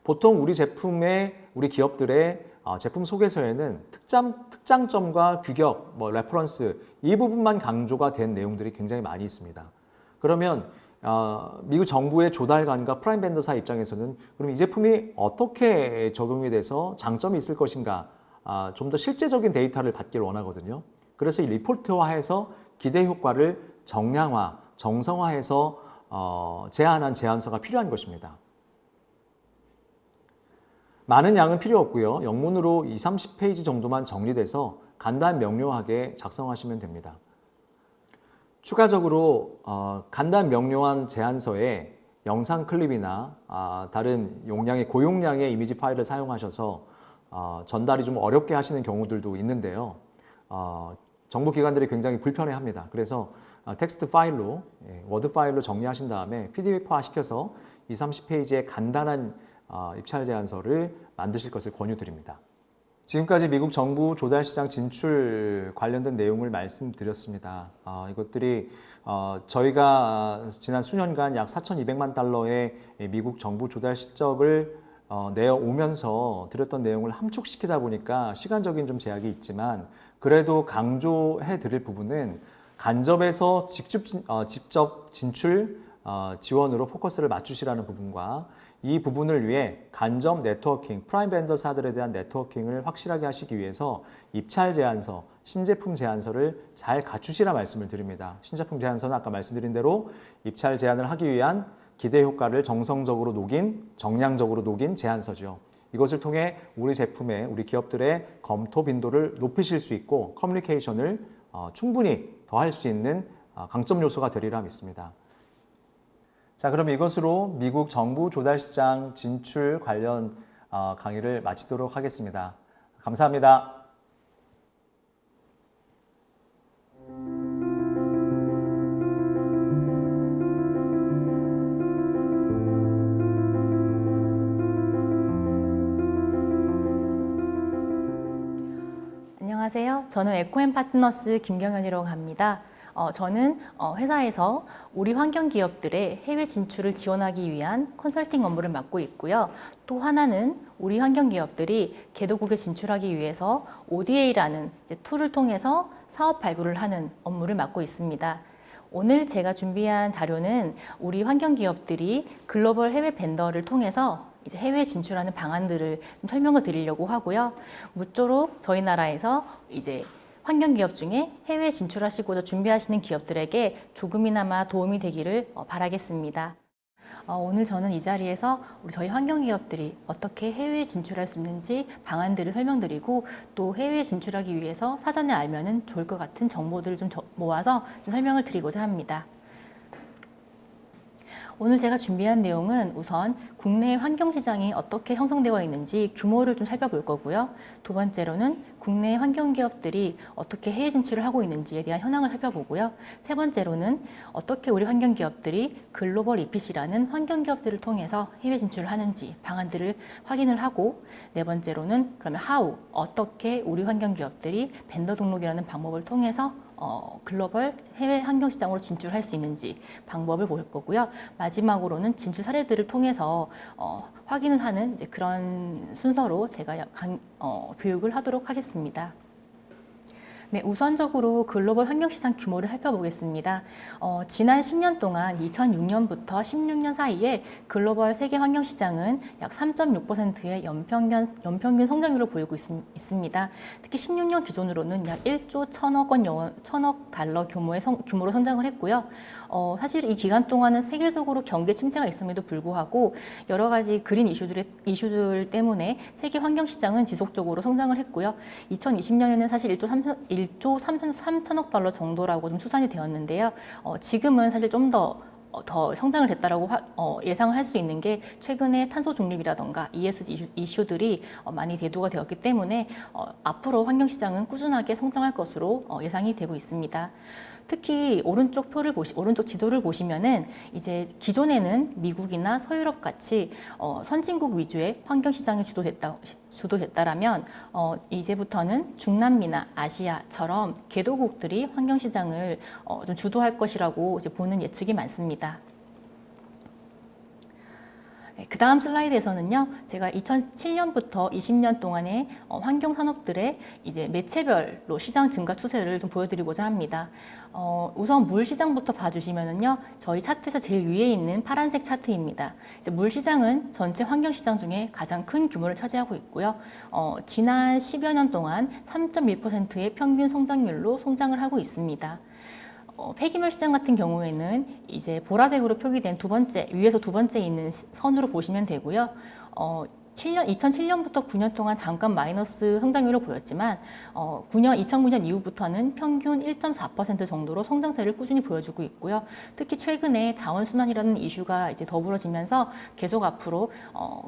보통 우리 기업들의 제품 소개서에는 특장점과 규격, 레퍼런스 이 부분만 강조가 된 내용들이 굉장히 많이 있습니다. 그러면 미국 정부의 조달관과 프라임 벤더사 입장에서는 그럼 이 제품이 어떻게 적용이 돼서 장점이 있을 것인가 좀 더 실제적인 데이터를 받기를 원하거든요. 그래서 이 리포트화해서 기대 효과를 정량화, 정성화해서 제안한 제안서가 필요한 것입니다. 많은 양은 필요 없고요. 영문으로 20-30페이지 정도만 정리돼서 간단 명료하게 작성하시면 됩니다. 추가적으로 간단 명료한 제안서에 영상 클립이나 다른 용량의 고용량의 이미지 파일을 사용하셔서 전달이 좀 어렵게 하시는 경우들도 있는데요. 정부 기관들이 굉장히 불편해합니다. 그래서 텍스트 파일로, 워드 파일로 정리하신 다음에 PDF화 시켜서 20-30페이지의 간단한 입찰 제안서를 만드실 것을 권유드립니다. 지금까지 미국 정부 조달 시장 진출 관련된 내용을 말씀드렸습니다. 이것들이 저희가 지난 수년간 약 4,200만 달러의 미국 정부 조달 실적을 내어오면서 드렸던 내용을 함축시키다 보니까 시간적인 좀 제약이 있지만 그래도 강조해 드릴 부분은 간접에서 직접 진출 지원으로 포커스를 맞추시라는 부분과 이 부분을 위해 간접 네트워킹, 프라임 벤더사들에 대한 네트워킹을 확실하게 하시기 위해서 입찰 제안서, 신제품 제안서를 잘 갖추시라 말씀을 드립니다. 신제품 제안서는 아까 말씀드린 대로 입찰 제안을 하기 위한 기대 효과를 정성적으로 녹인, 정량적으로 녹인 제안서죠. 이것을 통해 우리 제품의, 우리 기업들의 검토 빈도를 높이실 수 있고 커뮤니케이션을 충분히 더할 수 있는 강점 요소가 되리라 믿습니다. 자, 그럼 이것으로 미국 정부 조달 시장 진출 관련 강의를 마치도록 하겠습니다. 감사합니다. 안녕하세요. 저는 에코앤파트너스 김경현이라고 합니다. 저는 회사에서 우리 환경 기업들의 해외 진출을 지원하기 위한 컨설팅 업무를 맡고 있고요. 또 하나는 우리 환경 기업들이 개도국에 진출하기 위해서 ODA라는 툴을 통해서 사업 발굴을 하는 업무를 맡고 있습니다. 오늘 제가 준비한 자료는 우리 환경 기업들이 글로벌 해외 벤더를 통해서 이제 해외 진출하는 방안들을 좀 설명을 드리려고 하고요. 무쪼록 저희 나라에서 이제 환경 기업 중에 해외 진출하시고자 준비하시는 기업들에게 조금이나마 도움이 되기를 바라겠습니다. 오늘 저는 이 자리에서 저희 환경 기업들이 어떻게 해외 진출할 수 있는지 방안들을 설명드리고 또 해외 진출하기 위해서 사전에 알면은 좋을 것 같은 정보들을 좀 모아서 좀 설명을 드리고자 합니다. 오늘 제가 준비한 내용은 우선 국내 환경시장이 어떻게 형성되어 있는지 규모를 좀 살펴볼 거고요. 두 번째로는 국내 환경기업들이 어떻게 해외 진출을 하고 있는지에 대한 현황을 살펴보고요. 세 번째로는 어떻게 우리 환경기업들이 글로벌 EPC라는 환경기업들을 통해서 해외 진출을 하는지 방안들을 확인을 하고, 네 번째로는 그러면 어떻게 우리 환경기업들이 벤더 등록이라는 방법을 통해서 글로벌 해외 환경시장으로 진출할 수 있는지 방법을 볼 거고요. 마지막으로는 진출 사례들을 통해서 확인을 하는 이제 그런 순서로 제가 교육을 하도록 하겠습니다. 네, 우선적으로 글로벌 환경시장 규모를 살펴보겠습니다. 지난 10년 동안 2006년부터 16년 사이에 글로벌 세계 환경시장은 약 3.6%의 연평균 성장률을 보이고 있습니다. 특히 16년 기준으로는 약 1조 1,000억 달러 규모로 성장을 했고요. 사실 이 기간 동안은 세계적으로 경제 침체가 있음에도 불구하고 여러 가지 그린 이슈들 때문에 세계 환경시장은 지속적으로 성장을 했고요. 2020년에는 사실 1조 3천억 달러 정도라고 좀 추산이 되었는데요. 지금은 사실 좀 더 성장을 했다라고 예상을 할 수 있는 게 최근에 탄소 중립이라던가 ESG 이슈들이 많이 대두가 되었기 때문에 앞으로 환경시장은 꾸준하게 성장할 것으로 예상이 되고 있습니다. 특히 오른쪽 지도를 보시면은 이제 기존에는 미국이나 서유럽 같이 선진국 위주의 환경시장이 주도됐다라면 이제부터는 중남미나 아시아처럼 개도국들이 환경시장을 좀 주도할 것이라고 이제 보는 예측이 많습니다. 그 다음 슬라이드에서는요, 제가 2007년부터 20년 동안의 환경 산업들의 이제 매체별로 시장 증가 추세를 좀 보여드리고자 합니다. 우선 물 시장부터 봐주시면은요, 저희 차트에서 제일 위에 있는 파란색 차트입니다. 이제 물 시장은 전체 환경 시장 중에 가장 큰 규모를 차지하고 있고요. 지난 10여 년 동안 3.1%의 평균 성장률로 성장을 하고 있습니다. 폐기물 시장 같은 경우에는 이제 보라색으로 표기된 위에서 두 번째 있는 선으로 보시면 되고요. 2007년부터 9년 동안 잠깐 마이너스 성장률을 보였지만 2009년 이후부터는 평균 1.4% 정도로 성장세를 꾸준히 보여주고 있고요. 특히 최근에 자원순환이라는 이슈가 이제 더불어지면서 계속 앞으로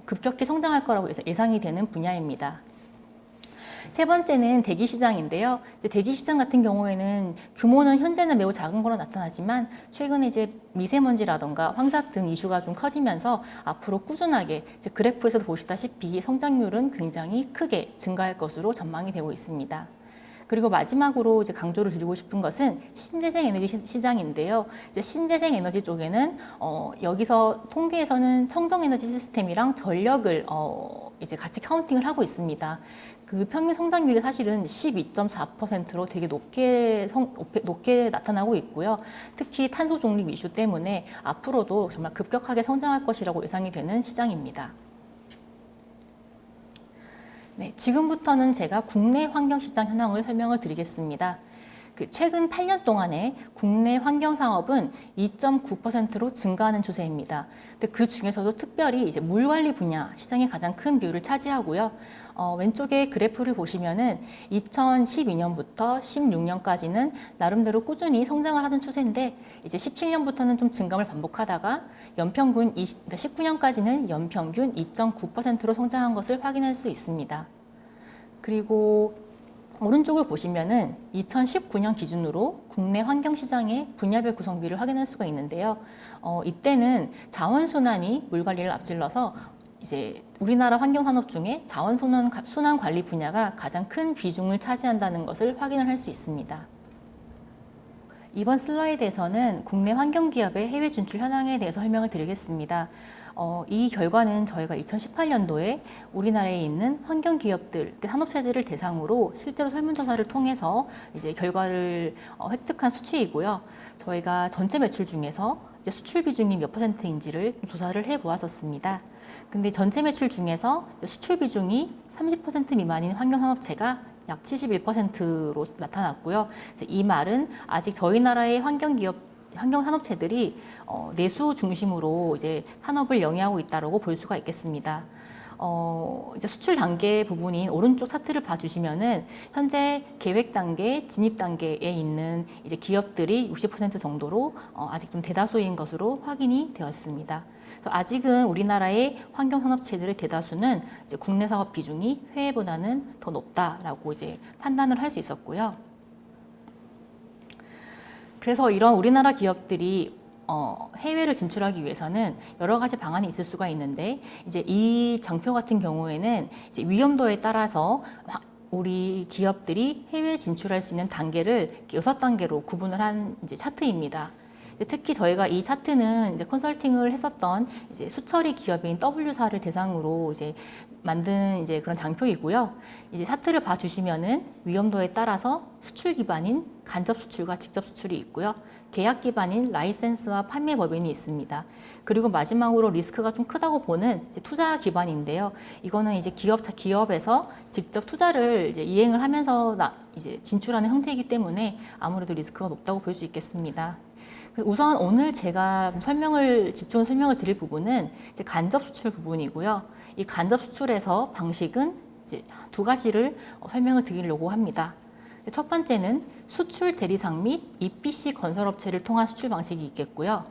급격히 성장할 거라고 예상이 되는 분야입니다. 세 번째는 대기시장인데요. 대기시장 같은 경우에는 규모는 현재는 매우 작은 걸로 나타나지만 최근에 이제 미세먼지라던가 황사 등 이슈가 좀 커지면서 앞으로 꾸준하게 이제 그래프에서도 보시다시피 성장률은 굉장히 크게 증가할 것으로 전망이 되고 있습니다. 그리고 마지막으로 이제 강조를 드리고 싶은 것은 신재생 에너지 시장인데요. 이제 신재생 에너지 쪽에는 여기서 통계에서는 청정 에너지 시스템이랑 전력을 이제 같이 카운팅을 하고 있습니다. 그 평균 성장률이 사실은 12.4%로 되게 높게 나타나고 있고요. 특히 탄소 중립 이슈 때문에 앞으로도 정말 급격하게 성장할 것이라고 예상이 되는 시장입니다. 네, 지금부터는 제가 국내 환경시장 현황을 설명을 드리겠습니다. 최근 8년 동안에 국내 환경사업은 2.9%로 증가하는 추세입니다. 근데 그 중에서도 특별히 이제 물관리 분야 시장이 가장 큰 비율을 차지하고요. 왼쪽에 그래프를 보시면은 2012년부터 16년까지는 나름대로 꾸준히 성장을 하던 추세인데 이제 17년부터는 좀 증감을 반복하다가 연평균 19년까지는 연평균 2.9%로 성장한 것을 확인할 수 있습니다. 그리고 오른쪽을 보시면은 2019년 기준으로 국내 환경시장의 분야별 구성비를 확인할 수가 있는데요. 이때는 자원순환이 물관리를 앞질러서 이제 우리나라 환경산업 중에 자원순환 관리 분야가 가장 큰 비중을 차지한다는 것을 확인을 할 수 있습니다. 이번 슬라이드에서는 국내 환경기업의 해외 진출 현황에 대해서 설명을 드리겠습니다. 이 결과는 저희가 2018년도에 우리나라에 있는 환경기업들, 산업체들을 대상으로 실제로 설문조사를 통해서 이제 결과를 획득한 수치이고요. 저희가 전체 매출 중에서 이제 수출 비중이 몇 %인지를 조사를 해보았었습니다. 근데 전체 매출 중에서 수출 비중이 30% 미만인 환경산업체가 약 71%로 나타났고요. 이 말은 아직 저희 나라의 환경산업체들이 내수 중심으로 이제 산업을 영위하고 있다고 볼 수가 있겠습니다. 이제 수출 단계 부분인 오른쪽 차트를 봐주시면은 현재 계획 단계, 진입 단계에 있는 이제 기업들이 60% 정도로 아직 좀 대다수인 것으로 확인이 되었습니다. 아직은 우리나라의 환경산업체들의 대다수는 이제 국내 사업 비중이 해외보다는 더 높다라고 이제 판단을 할 수 있었고요. 그래서 이런 우리나라 기업들이 해외를 진출하기 위해서는 여러 가지 방안이 있을 수가 있는데 이제 이 장표 같은 경우에는 이제 위험도에 따라서 우리 기업들이 해외 진출할 수 있는 단계를 6단계로 구분을 한 이제 차트입니다. 특히 저희가 이 차트는 이제 컨설팅을 했었던 이제 수처리 기업인 W사를 대상으로 이제 만든 이제 그런 장표이고요. 이제 차트를 봐주시면은 위험도에 따라서 수출 기반인 간접 수출과 직접 수출이 있고요. 계약 기반인 라이센스와 판매 법인이 있습니다. 그리고 마지막으로 리스크가 좀 크다고 보는 이제 투자 기반인데요. 이거는 이제 기업에서 직접 투자를 이제 이행을 하면서 이제 진출하는 형태이기 때문에 아무래도 리스크가 높다고 볼 수 있겠습니다. 우선 오늘 제가 집중 설명을 드릴 부분은 이제 간접 수출 부분이고요. 이 간접 수출에서 방식은 이제 두 가지를 설명을 드리려고 합니다. 첫 번째는 수출 대리상 및 EPC 건설업체를 통한 수출 방식이 있겠고요.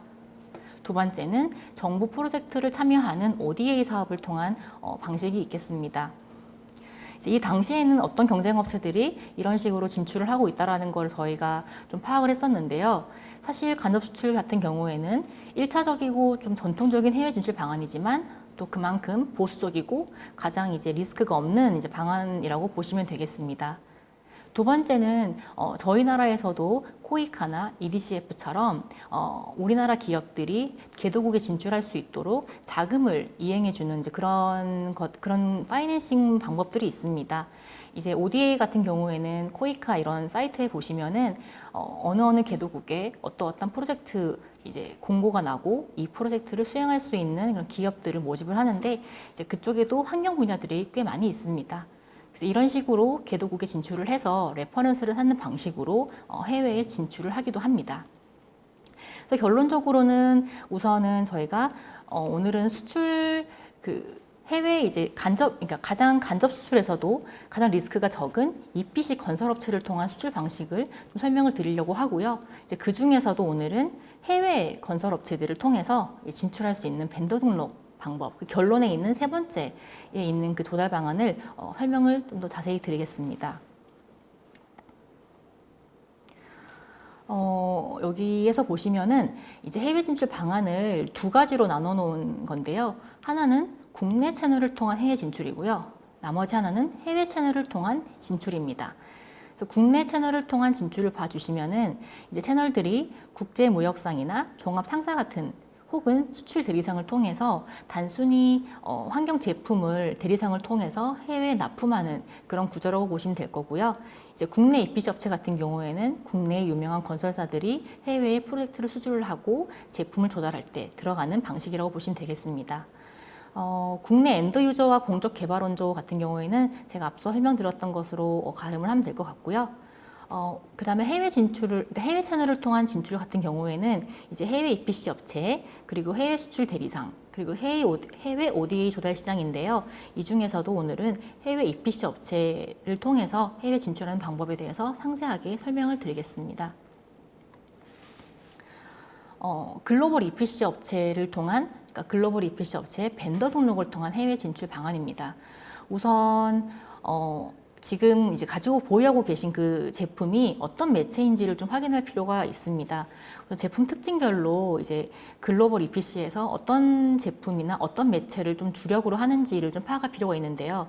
두 번째는 정부 프로젝트를 참여하는 ODA 사업을 통한 방식이 있겠습니다. 이 당시에는 어떤 경쟁업체들이 이런 식으로 진출을 하고 있다는 걸 저희가 좀 파악을 했었는데요. 사실 간접 수출 같은 경우에는 1차적이고 좀 전통적인 해외 진출 방안이지만 또 그만큼 보수적이고 가장 이제 리스크가 없는 이제 방안이라고 보시면 되겠습니다. 두 번째는 저희 나라에서도 코이카나 EDCF처럼 우리나라 기업들이 개도국에 진출할 수 있도록 자금을 이행해주는 이제 그런 파이낸싱 방법들이 있습니다. 이제 ODA 같은 경우에는 코이카 이런 사이트에 보시면은 어느 개도국에 어떤 프로젝트 이제 공고가 나고 이 프로젝트를 수행할 수 있는 그런 기업들을 모집을 하는데 이제 그쪽에도 환경 분야들이 꽤 많이 있습니다. 그래서 이런 식으로 개도국에 진출을 해서 레퍼런스를 찾는 방식으로 해외에 진출을 하기도 합니다. 그래서 결론적으로는 우선은 저희가 오늘은 수출 해외 이제 그러니까 가장 간접 수출에서도 가장 리스크가 적은 EPC 건설업체를 통한 수출 방식을 좀 설명을 드리려고 하고요. 이제 그 중에서도 오늘은 해외 건설업체들을 통해서 진출할 수 있는 벤더 등록 방법, 결론에 있는 세 번째에 있는 그 조달 방안을 설명을 좀 더 자세히 드리겠습니다. 여기에서 보시면은 이제 해외 진출 방안을 두 가지로 나눠 놓은 건데요. 하나는 국내 채널을 통한 해외 진출이고요. 나머지 하나는 해외 채널을 통한 진출입니다. 그래서 국내 채널을 통한 진출을 봐주시면은 이제 채널들이 국제무역상이나 종합상사 같은 혹은 수출 대리상을 통해서 단순히 환경 제품을 대리상을 통해서 해외에 납품하는 그런 구조라고 보시면 될 거고요. 이제 국내 EPC 업체 같은 경우에는 국내 유명한 건설사들이 해외에 프로젝트를 수주를 하고 제품을 조달할 때 들어가는 방식이라고 보시면 되겠습니다. 국내 엔드 유저와 공적 개발원조 같은 경우에는 제가 앞서 설명드렸던 것으로 가름을 하면 될 것 같고요. 그 다음에 해외 채널을 통한 진출 같은 경우에는 이제 해외 EPC 업체, 그리고 해외 수출 대리상, 그리고 해외 ODA 조달 시장인데요. 이 중에서도 오늘은 해외 EPC 업체를 통해서 해외 진출하는 방법에 대해서 상세하게 설명을 드리겠습니다. 글로벌 EPC 업체를 통한, 그러니까 글로벌 EPC 업체의 벤더 등록을 통한 해외 진출 방안입니다. 우선 지금 이제 가지고 보유하고 계신 그 제품이 어떤 매체인지를 좀 확인할 필요가 있습니다. 그래서 제품 특징별로 이제 글로벌 EPC에서 어떤 제품이나 어떤 매체를 좀 주력으로 하는지를 좀 파악할 필요가 있는데요.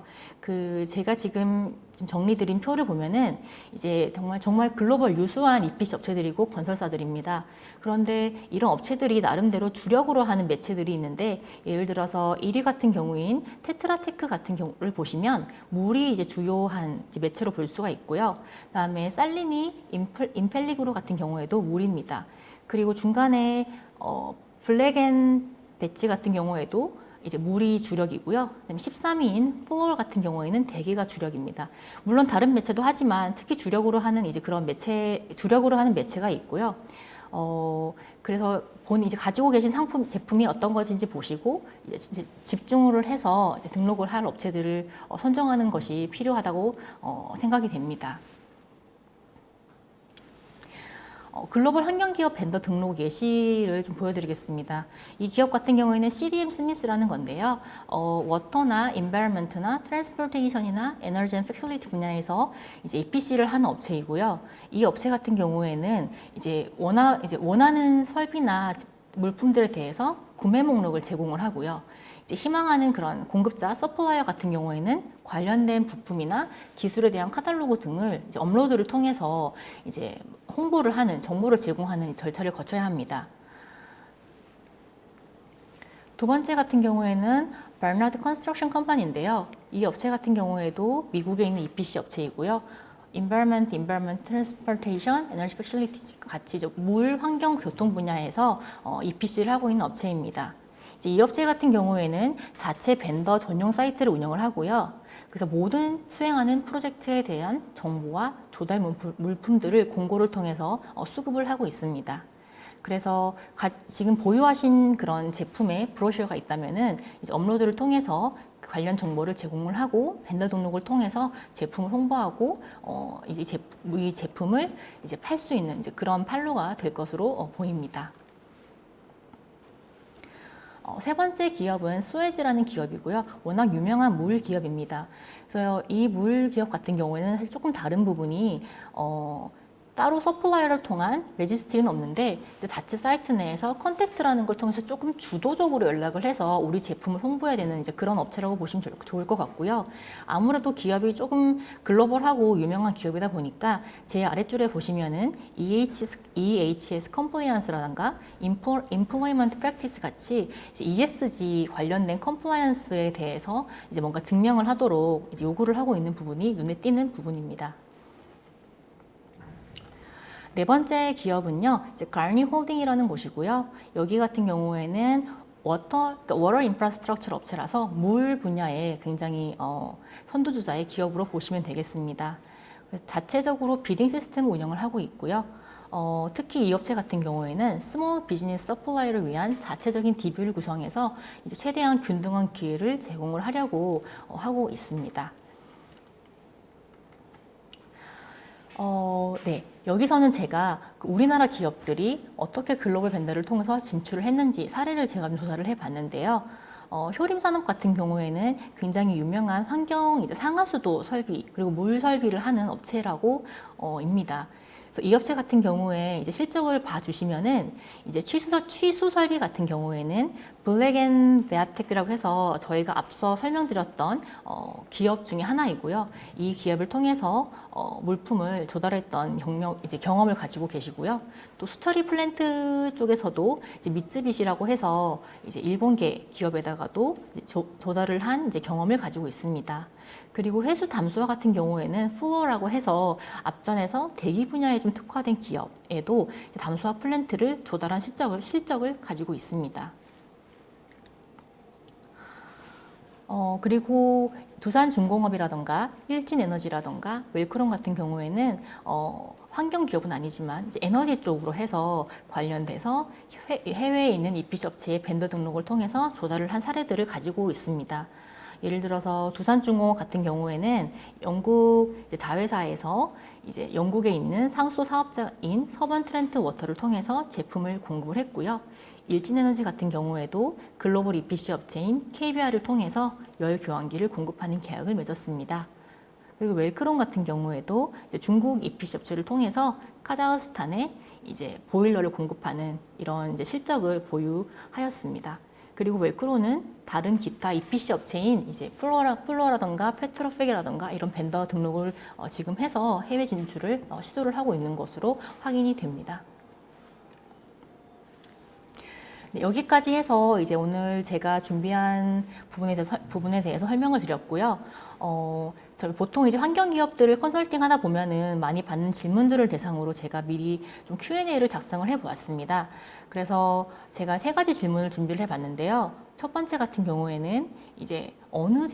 제가 지금 정리드린 표를 보면은 이제 정말 글로벌 유수한 EPC 업체들이고 건설사들입니다. 그런데 이런 업체들이 나름대로 주력으로 하는 매체들이 있는데, 예를 들어서 1위 같은 경우인 테트라테크 같은 경우를 보시면 물이 이제 주요한 이제 매체로 볼 수가 있고요. 그다음에 살리니, 임펠리그로 같은 경우에도 물입니다. 그리고 중간에 블랙앤 배치 같은 경우에도 이제 물이 주력이고요. 그다음에 13위인 플로어 같은 경우에는 대기가 주력입니다. 물론 다른 매체도 하지만 특히 주력으로 하는 이제 그런 주력으로 하는 매체가 있고요. 그래서 이제 가지고 계신 제품이 어떤 것인지 보시고 이제 집중을 해서 이제 등록을 할 업체들을 선정하는 것이 필요하다고 생각이 됩니다. 글로벌 환경기업 벤더 등록 예시를 좀 보여드리겠습니다. 이 기업 같은 경우에는 CDM 스미스라는 건데요. 워터나 인바이러먼트나 트랜스포테이션이나 에너지 앤 패실리티 분야에서 이제 EPC를 하는 업체이고요. 이 업체 같은 경우에는 이제 원하는 설비나 물품들에 대해서 구매 목록을 제공을 하고요. 이제 희망하는 그런 공급자, 서플라이어 같은 경우에는 관련된 부품이나 기술에 대한 카탈로그 등을 이제 업로드를 통해서 이제 홍보를 하는, 정보를 제공하는 절차를 거쳐야 합니다. 두 번째 같은 경우에는 버나드 컨스트럭션 컴퍼니인데요. 이 업체 같은 경우에도 미국에 있는 EPC 업체이고요. Environment, Transportation, Energy Facilities 같이 물, 환경, 교통 분야에서 EPC를 하고 있는 업체입니다. 이제 이 업체 같은 경우에는 자체 벤더 전용 사이트를 운영을 하고요. 그래서 모든 수행하는 프로젝트에 대한 정보와 조달 물품들을 공고를 통해서 수급을 하고 있습니다. 그래서 지금 보유하신 그런 제품의 브로셔가 있다면은 이제 업로드를 통해서 관련 정보를 제공을 하고 벤더 등록을 통해서 제품을 홍보하고 이제 이 제품을 이제 팔 수 있는 이제 그런 판로가 될 것으로 보입니다. 세 번째 기업은 수에즈라는 기업이고요. 워낙 유명한 물 기업입니다. 그래서 이 물 기업 같은 경우에는 사실 조금 다른 부분이 따로 서플라이어를 통한 레지스트리는 없는데 이제 자체 사이트 내에서 컨택트라는 걸 통해서 조금 주도적으로 연락을 해서 우리 제품을 홍보해야 되는 이제 그런 업체라고 보시면 좋을 것 같고요. 아무래도 기업이 조금 글로벌하고 유명한 기업이다 보니까 제 아랫줄에 보시면은 EHS 컴플라이언스라든가 Employment Practice 같이 이제 ESG 관련된 컴플라이언스에 대해서 이제 뭔가 증명을 하도록 이제 요구를 하고 있는 부분이 눈에 띄는 부분입니다. 네 번째 기업은요, 이제 가니 홀딩이라는 곳이고요. 여기 같은 경우에는 워터 인프라스트럭처 업체라서 물 분야에 굉장히 선두주자의 기업으로 보시면 되겠습니다. 자체적으로 비딩 시스템 운영을 하고 있고요. 특히 이 업체 같은 경우에는 스몰 비즈니스 서플라이를 위한 자체적인 DB를 구성해서 이제 최대한 균등한 기회를 제공을 하려고 하고 있습니다. 네. 여기서는 제가 우리나라 기업들이 어떻게 글로벌 벤더를 통해서 진출을 했는지 사례를 제가 좀 조사를 해봤는데요. 효림산업 같은 경우에는 굉장히 유명한 환경 이제 상하수도 설비 그리고 물 설비를 하는 업체라고 입니다. 그래서 이 업체 같은 경우에 이제 실적을 봐주시면은 이제 취수 설비 같은 경우에는 블랙앤베아텍이라고 해서 저희가 앞서 설명드렸던 기업 중에 하나이고요. 이 기업을 통해서 물품을 조달했던 경험을 가지고 계시고요. 또 스터리 플랜트 쪽에서도 이제 미쯔비시라고 해서 이제 일본계 기업에다가도 조달을 한 이제 경험을 가지고 있습니다. 그리고 회수 담수화 같은 경우에는 플로어라고 해서 앞전에서 대기 분야에 좀 특화된 기업에도 담수화 플랜트를 조달한 실적을 가지고 있습니다. 그리고 두산중공업이라던가 일진에너지라던가 웰크롬 같은 경우에는 환경 기업은 아니지만 이제 에너지 쪽으로 해서 관련돼서 해외에 있는 EPC 업체의 벤더 등록을 통해서 조달을 한 사례들을 가지고 있습니다. 예를 들어서 두산중공업 같은 경우에는 영국 이제 자회사에서 이제 영국에 있는 상수 사업자인 서번 트렌트 워터를 통해서 제품을 공급을 했고요. 일진에너지 같은 경우에도 글로벌 EPC 업체인 KBR을 통해서 열 교환기를 공급하는 계약을 맺었습니다. 그리고 웰크롬 같은 경우에도 이제 중국 EPC 업체를 통해서 카자흐스탄에 이제 보일러를 공급하는 이런 이제 실적을 보유하였습니다. 그리고 웰크로는 다른 기타 EPC 업체인 이제 플로라던가 페트로팩이라던가 이런 벤더 등록을 지금 해서 해외 진출을 시도를 하고 있는 것으로 확인이 됩니다. 네, 여기까지 해서 이제 오늘 제가 준비한 부분에 대해서 설명을 드렸고요. 저희 보통 이제 환경 기업들을 컨설팅 하다 보면은 많이 받는 질문들을 대상으로 제가 미리 좀 Q&A를 작성을 해 보았습니다. 그래서 제가 3가지 질문을 준비를 해 봤는데요. 첫 번째 같은 경우에는 이제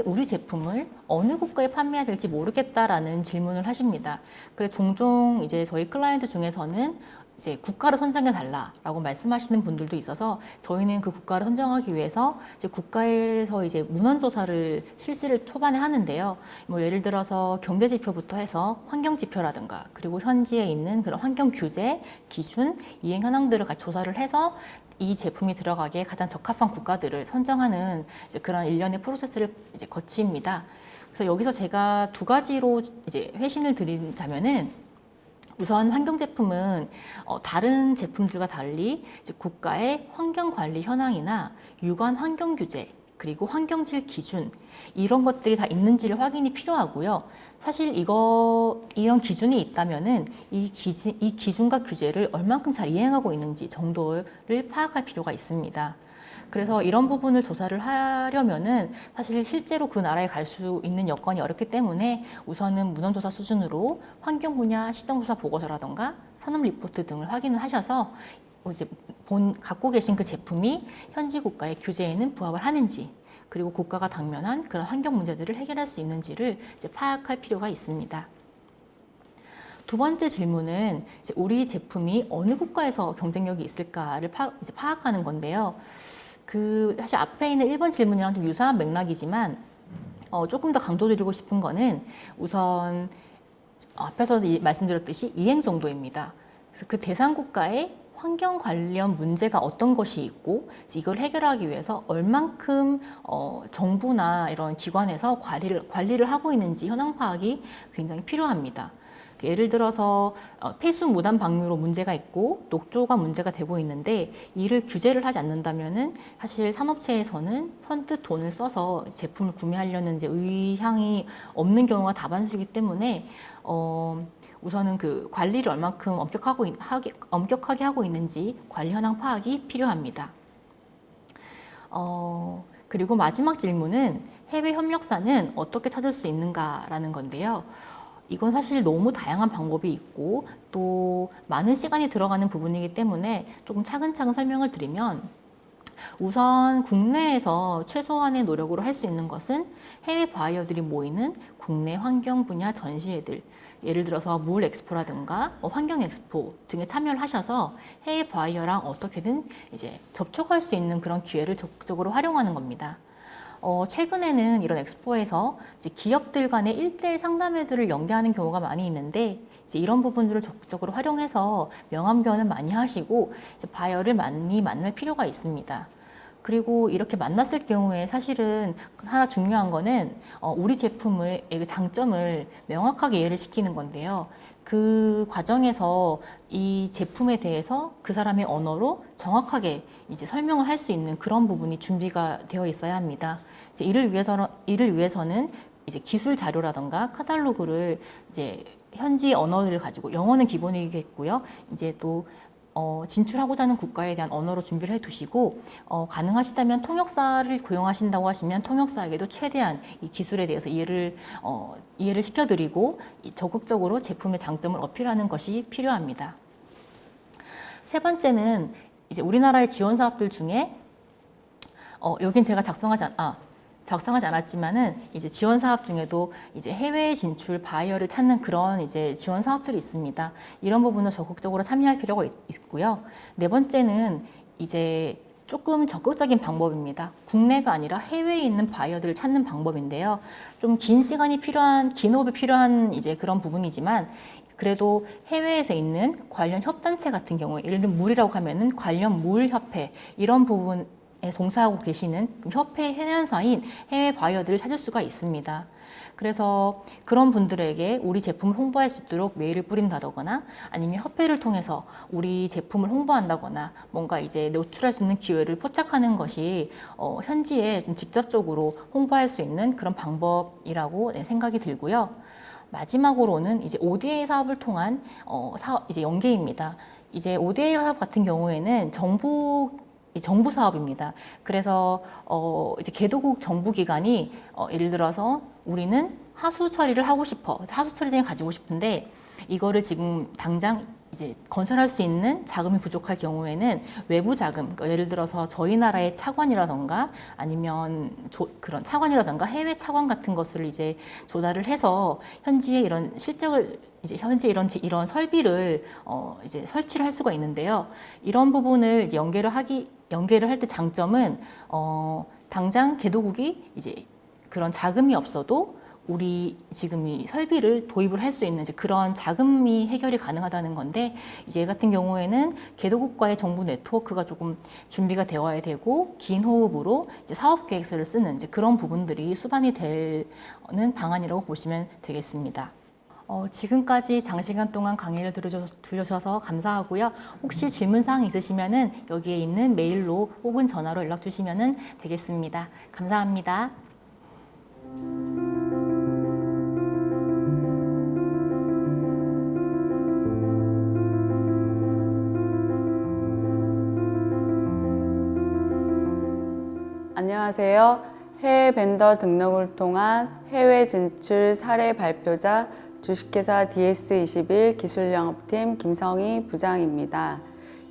우리 제품을 어느 국가에 판매해야 될지 모르겠다라는 질문을 하십니다. 그래서 종종 이제 저희 클라이언트 중에서는 이제 국가를 선정해 달라라고 말씀하시는 분들도 있어서 저희는 그 국가를 선정하기 위해서 이제 국가에서 이제 문헌 조사를 실시를 초반에 하는데요. 뭐 예를 들어서 경제 지표부터 해서 환경 지표라든가 그리고 현지에 있는 그런 환경 규제, 기준, 이행 현황들을 같이 조사를 해서 이 제품이 들어가기에 가장 적합한 국가들을 선정하는 이제 그런 일련의 프로세스를 이제 거칩니다. 그래서 여기서 제가 2가지로 이제 회신을 드리자면은 우선 환경 제품은 다른 제품들과 달리 이제 국가의 환경 관리 현황이나 유관 환경 규제 그리고 환경질 기준 이런 것들이 다 있는지를 확인이 필요하고요. 사실 이런 기준이 있다면은 이 기준과 규제를 얼만큼 잘 이행하고 있는지 정도를 파악할 필요가 있습니다. 그래서 이런 부분을 조사를 하려면은 사실 실제로 그 나라에 갈 수 있는 여건이 어렵기 때문에 우선은 문헌조사 수준으로 환경 분야 시정조사 보고서라던가 산업 리포트 등을 확인을 하셔서 이제 갖고 계신 그 제품이 현지 국가의 규제에는 부합을 하는지 그리고 국가가 당면한 그런 환경 문제들을 해결할 수 있는지를 이제 파악할 필요가 있습니다. 2번째 질문은 이제 우리 제품이 어느 국가에서 경쟁력이 있을까를 이제 파악하는 건데요. 사실 앞에 있는 1번 질문이랑 좀 유사한 맥락이지만 조금 더 강조드리고 싶은 거는 우선 앞에서 말씀드렸듯이 이행 정도입니다. 그래서 그 대상 국가의 환경 관련 문제가 어떤 것이 있고 이걸 해결하기 위해서 얼만큼 정부나 이런 기관에서 관리를 하고 있는지 현황 파악이 굉장히 필요합니다. 예를 들어서 폐수 무단 방류로 문제가 있고 녹조가 문제가 되고 있는데 이를 규제를 하지 않는다면은 사실 산업체에서는 선뜻 돈을 써서 제품을 구매하려는 이제 의향이 없는 경우가 다반수이기 때문에 우선은 그 관리를 얼만큼 엄격하게 하고 있는지 관리 현황 파악이 필요합니다. 그리고 마지막 질문은 해외 협력사는 어떻게 찾을 수 있는가라는 건데요. 이건 사실 너무 다양한 방법이 있고 또 많은 시간이 들어가는 부분이기 때문에 조금 차근차근 설명을 드리면 우선 국내에서 최소한의 노력으로 할 수 있는 것은 해외 바이어들이 모이는 국내 환경 분야 전시회들 예를 들어서 물 엑스포라든가 환경 엑스포 등에 참여를 하셔서 해외 바이어랑 어떻게든 이제 접촉할 수 있는 그런 기회를 적극적으로 활용하는 겁니다. 최근에는 이런 엑스포에서 이제 기업들 간의 1:1 상담회들을 연계하는 경우가 많이 있는데 이제 이런 부분들을 적극적으로 활용해서 명함 교환을 많이 하시고 이제 바이어를 많이 만날 필요가 있습니다. 그리고 이렇게 만났을 경우에 사실은 하나 중요한 거는 우리 제품의 장점을 명확하게 이해를 시키는 건데요. 그 과정에서 이 제품에 대해서 그 사람의 언어로 정확하게 이제 설명을 할 수 있는 그런 부분이 준비가 되어 있어야 합니다. 이제 이를 위해서는 이제 기술 자료라던가 카탈로그를 이제 현지 언어를 가지고 영어는 기본이겠고요. 이제 또 진출하고자 하는 국가에 대한 언어로 준비를 해두시고 가능하시다면 통역사를 고용하신다고 하시면 통역사에게도 최대한 이 기술에 대해서 이해를 시켜드리고 적극적으로 제품의 장점을 어필하는 것이 필요합니다. 3번째는 이제 우리나라의 지원 사업들 중에 여긴 제가 작성하지 않았지만은 이제 지원 사업 중에도 이제 해외 진출 바이어를 찾는 그런 이제 지원 사업들이 있습니다. 이런 부분을 적극적으로 참여할 필요가 있고요. 4번째는 이제 조금 적극적인 방법입니다. 국내가 아니라 해외에 있는 바이어들을 찾는 방법인데요. 좀 긴 호흡이 필요한 이제 그런 부분이지만 그래도 해외에서 있는 관련 협단체 같은 경우에 예를 들면 물이라고 하면은 관련 물협회 이런 부분 종사하고 계시는 협회 회원사인 해외 바이어들을 찾을 수가 있습니다. 그래서 그런 분들에게 우리 제품을 홍보할 수 있도록 메일을 뿌린다거나 아니면 협회를 통해서 우리 제품을 홍보한다거나 뭔가 이제 노출할 수 있는 기회를 포착하는 것이 현지에 좀 직접적으로 홍보할 수 있는 그런 방법이라고 생각이 들고요. 마지막으로는 이제 ODA 사업을 통한 이제 연계입니다. 이제 ODA 사업 같은 경우에는 정부 사업입니다. 그래서 이제 개도국 정부기관이 예를 들어서 우리는 하수 처리를 하고 싶어, 하수 처리장을 가지고 싶은데 이거를 지금 당장 이제 건설할 수 있는 자금이 부족할 경우에는 외부 자금, 그러니까 예를 들어서 저희 나라의 차관이라던가 아니면 그런 차관이라던가 해외 차관 같은 것을 이제 조달을 해서 현지에 이런 실적을 이제 현재 이런 설비를 이제 설치를 할 수가 있는데요. 이런 부분을 이제 연계를 할 때 장점은 당장 개도국이 이제 그런 자금이 없어도 우리 지금 이 설비를 도입을 할 수 있는 이제 그런 자금이 해결이 가능하다는 건데, 이제 얘 같은 경우에는 개도국과의 정부 네트워크가 조금 준비가 되어야 되고 긴 호흡으로 이제 사업 계획서를 쓰는 이제 그런 부분들이 수반이 되는 방안이라고 보시면 되겠습니다. 지금까지 장시간 동안 강의를 들으셔서 감사하고요. 혹시 질문사항 있으시면은 여기에 있는 메일로 혹은 전화로 연락 주시면 되겠습니다. 감사합니다. 안녕하세요. 해외 벤더 등록을 통한 해외 진출 사례 발표자 주식회사 DS21 기술영업팀 김성희 부장입니다.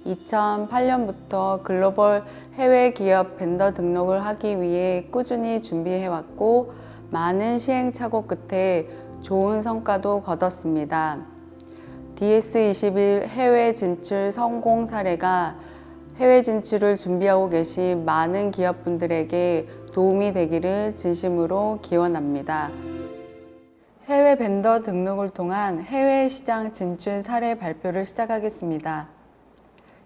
2008년부터 글로벌 해외 기업 벤더 등록을 하기 위해 꾸준히 준비해왔고 많은 시행착오 끝에 좋은 성과도 거뒀습니다. DS21 해외 진출 성공 사례가 해외 진출을 준비하고 계신 많은 기업분들에게 도움이 되기를 진심으로 기원합니다. 해외 벤더 등록을 통한 해외 시장 진출 사례 발표를 시작하겠습니다.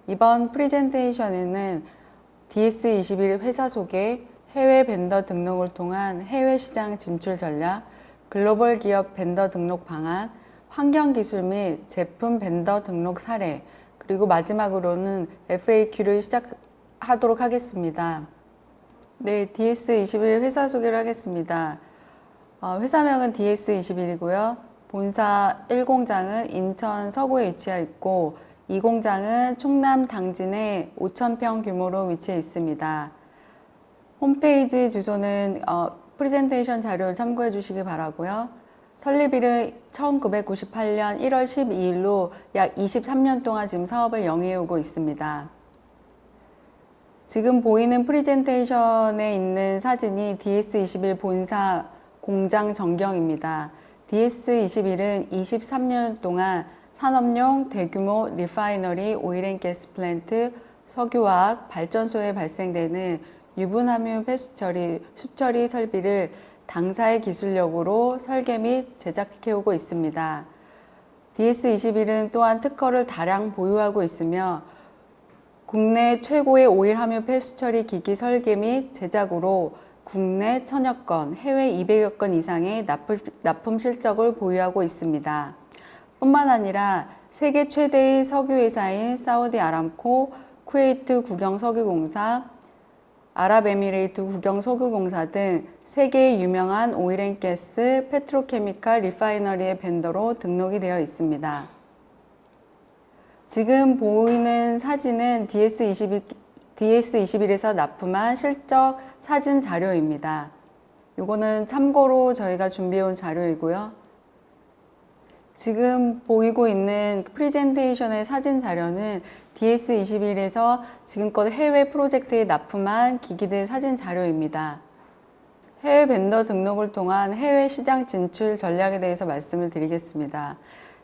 이번 프레젠테이션에는 DS21 회사 소개, 해외 벤더 등록을 통한 해외 시장 진출 전략, 글로벌 기업 벤더 등록 방안, 환경 기술 및 제품 벤더 등록 사례, 그리고 마지막으로는 FAQ를 시작하도록 하겠습니다. 네, DS21 회사 소개를 하겠습니다. 회사명은 DS21이고요. 본사 1공장은 인천 서구에 위치해 있고 2공장은 충남 당진에 5,000평 규모로 위치해 있습니다. 홈페이지 주소는 프레젠테이션 자료를 참고해 주시기 바라고요. 설립일은 1998년 1월 12일로 약 23년 동안 지금 사업을 영위해 오고 있습니다. 지금 보이는 프레젠테이션에 있는 사진이 DS21 본사 공장 전경입니다. DS21은 23년 동안 산업용 대규모 리파이너리 오일앤가스 플랜트, 석유화학 발전소에 발생되는 유분함유 폐수처리, 수처리 설비를 당사의 기술력으로 설계 및 제작해오고 있습니다. DS21은 또한 특허를 다량 보유하고 있으며 국내 최고의 오일 함유 폐수처리 기기 설계 및 제작으로 국내 1000여 건, 해외 200여 건 이상의 납품 실적을 보유하고 있습니다. 뿐만 아니라 세계 최대의 석유회사인 사우디 아람코, 쿠웨이트 국영석유공사, 아랍에미레이트 국영석유공사 등 세계의 유명한 오일앤가스, 페트로케미칼 리파이너리의 벤더로 등록이 되어 있습니다. 지금 보이는 사진은 DS21에서 납품한 실적 사진 자료입니다. 이거는 참고로 저희가 준비해온 자료이고요. 지금 보이고 있는 프레젠테이션의 사진 자료는 DS21에서 지금껏 해외 프로젝트에 납품한 기기들 사진 자료입니다. 해외 벤더 등록을 통한 해외 시장 진출 전략에 대해서 말씀을 드리겠습니다.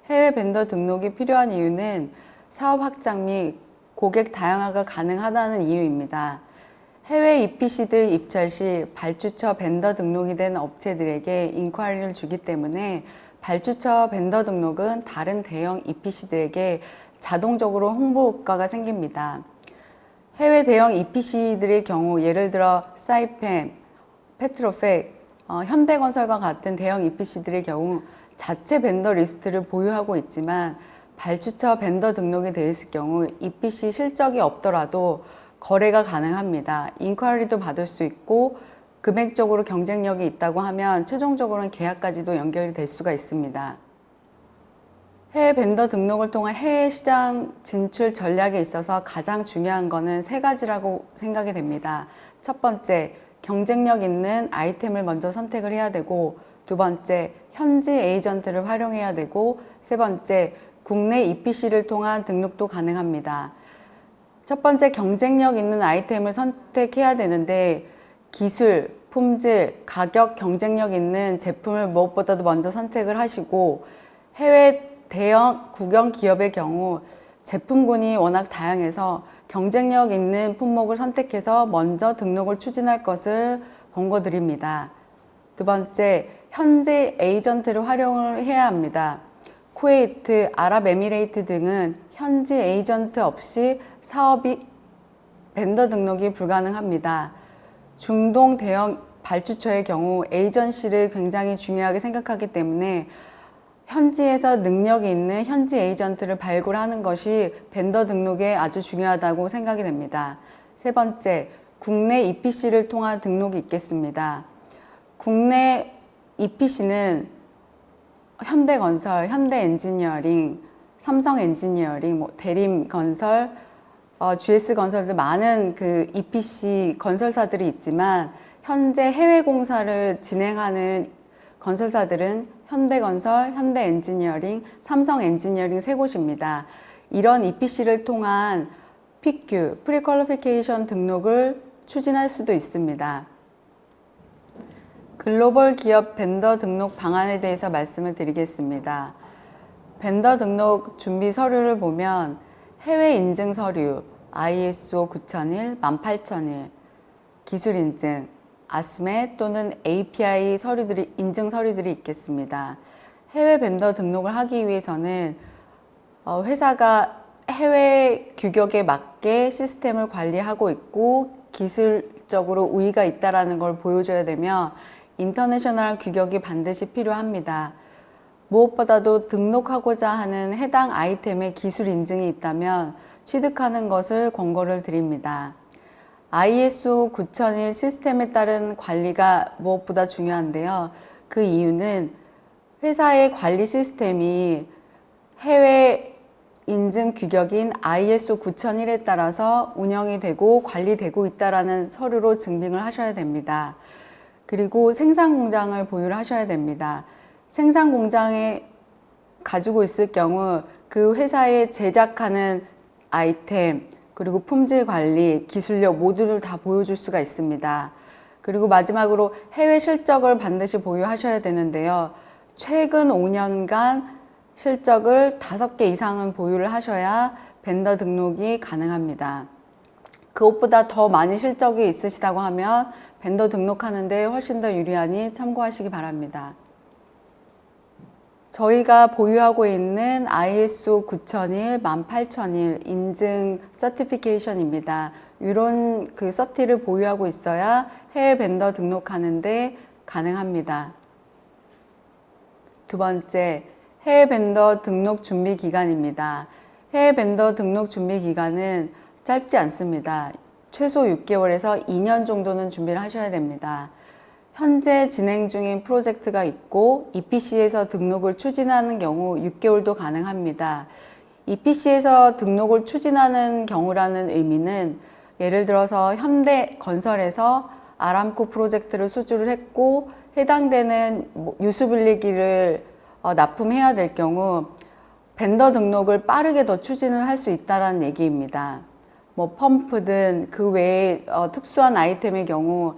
해외 벤더 등록이 필요한 이유는 사업 확장 및 고객 다양화가 가능하다는 이유입니다. 해외 EPC들 입찰 시 발주처 벤더 등록이 된 업체들에게 인ኳ리를 주기 때문에 발주처 벤더 등록은 다른 대형 EPC들에게 자동적으로 홍보 효과가 생깁니다. 해외 대형 EPC들의 경우 예를 들어 사이펜, 페트로팩, 현대건설과 같은 대형 EPC들의 경우 자체 벤더 리스트를 보유하고 있지만 발주처 벤더 등록이 되어 있을 경우 EPC 실적이 없더라도 거래가 가능합니다. 인ኳ리도 받을 수 있고 금액적으로 경쟁력이 있다고 하면 최종적으로는 계약까지도 연결이 될 수가 있습니다. 해외 벤더 등록을 통한 해외 시장 진출 전략에 있어서 가장 중요한 것은 세 가지라고 생각이 됩니다. 첫 번째, 경쟁력 있는 아이템을 먼저 선택을 해야 되고, 두 번째, 현지 에이전트를 활용해야 되고, 세 번째, 국내 EPC를 통한 등록도 가능합니다. 첫 번째, 경쟁력 있는 아이템을 선택해야 되는데 기술, 품질, 가격 경쟁력 있는 제품을 무엇보다도 먼저 선택을 하시고, 해외 대형 국영 기업의 경우 제품군이 워낙 다양해서 경쟁력 있는 품목을 선택해서 먼저 등록을 추진할 것을 권고드립니다. 두 번째, 현지 에이전트를 활용을 해야 합니다. 쿠웨이트, 아랍에미레이트 등은 현지 에이전트 없이 사업이 벤더 등록이 불가능합니다. 중동 대형 발주처의 경우 에이전시를 굉장히 중요하게 생각하기 때문에 현지에서 능력이 있는 현지 에이전트를 발굴하는 것이 벤더 등록에 아주 중요하다고 생각이 됩니다. 세 번째, 국내 EPC를 통한 등록이 있겠습니다. 국내 EPC는 현대건설, 현대엔지니어링, 삼성엔지니어링, 대림건설, GS건설 등 많은 그 EPC 건설사들이 있지만 현재 해외 공사를 진행하는 건설사들은 현대건설, 현대엔지니어링, 삼성엔지니어링 세 곳입니다. 이런 EPC를 통한 PQ, 프리퀄리피케이션 등록을 추진할 수도 있습니다. 글로벌 기업 벤더 등록 방안에 대해서 말씀을 드리겠습니다. 벤더 등록 준비 서류를 보면 해외 인증 서류, ISO 9001, 18001, 기술 인증, 아스메 또는 API 서류들이, 인증 서류들이 있겠습니다. 해외 벤더 등록을 하기 위해서는 회사가 해외 규격에 맞게 시스템을 관리하고 있고 기술적으로 우위가 있다는 걸 보여줘야 되며 인터내셔널 규격이 반드시 필요합니다. 무엇보다도 등록하고자 하는 해당 아이템의 기술 인증이 있다면 취득하는 것을 권고를 드립니다. ISO 9001 시스템에 따른 관리가 무엇보다 중요한데요. 그 이유는 회사의 관리 시스템이 해외 인증 규격인 ISO 9001에 따라서 운영이 되고 관리되고 있다는 서류로 증빙을 하셔야 됩니다. 그리고 생산 공장을 보유를 하셔야 됩니다. 생산 공장에 가지고 있을 경우 그 회사에 제작하는 아이템, 그리고 품질 관리, 기술력 모두를 다 보여줄 수가 있습니다. 그리고 마지막으로 해외 실적을 반드시 보유하셔야 되는데요. 최근 5년간 실적을 5개 이상은 보유를 하셔야 벤더 등록이 가능합니다. 그것보다 더 많이 실적이 있으시다고 하면 벤더 등록하는데 훨씬 더 유리하니 참고하시기 바랍니다. 저희가 보유하고 있는 ISO 9001, 18001 인증 서티피케이션입니다. 이런 그 서티를 보유하고 있어야 해외 벤더 등록하는데 가능합니다. 두 번째, 해외 벤더 등록 준비 기간입니다. 해외 벤더 등록 준비 기간은 짧지 않습니다. 최소 6개월에서 2년 정도는 준비를 하셔야 됩니다. 현재 진행 중인 프로젝트가 있고 EPC에서 등록을 추진하는 경우 6개월도 가능합니다. EPC에서 등록을 추진하는 경우라는 의미는 예를 들어서 현대건설에서 아람코 프로젝트를 수주를 했고 해당되는 유수블리기를 납품해야 될 경우 벤더 등록을 빠르게 더 추진을 할 수 있다는 얘기입니다. 펌프든 그 외에 특수한 아이템의 경우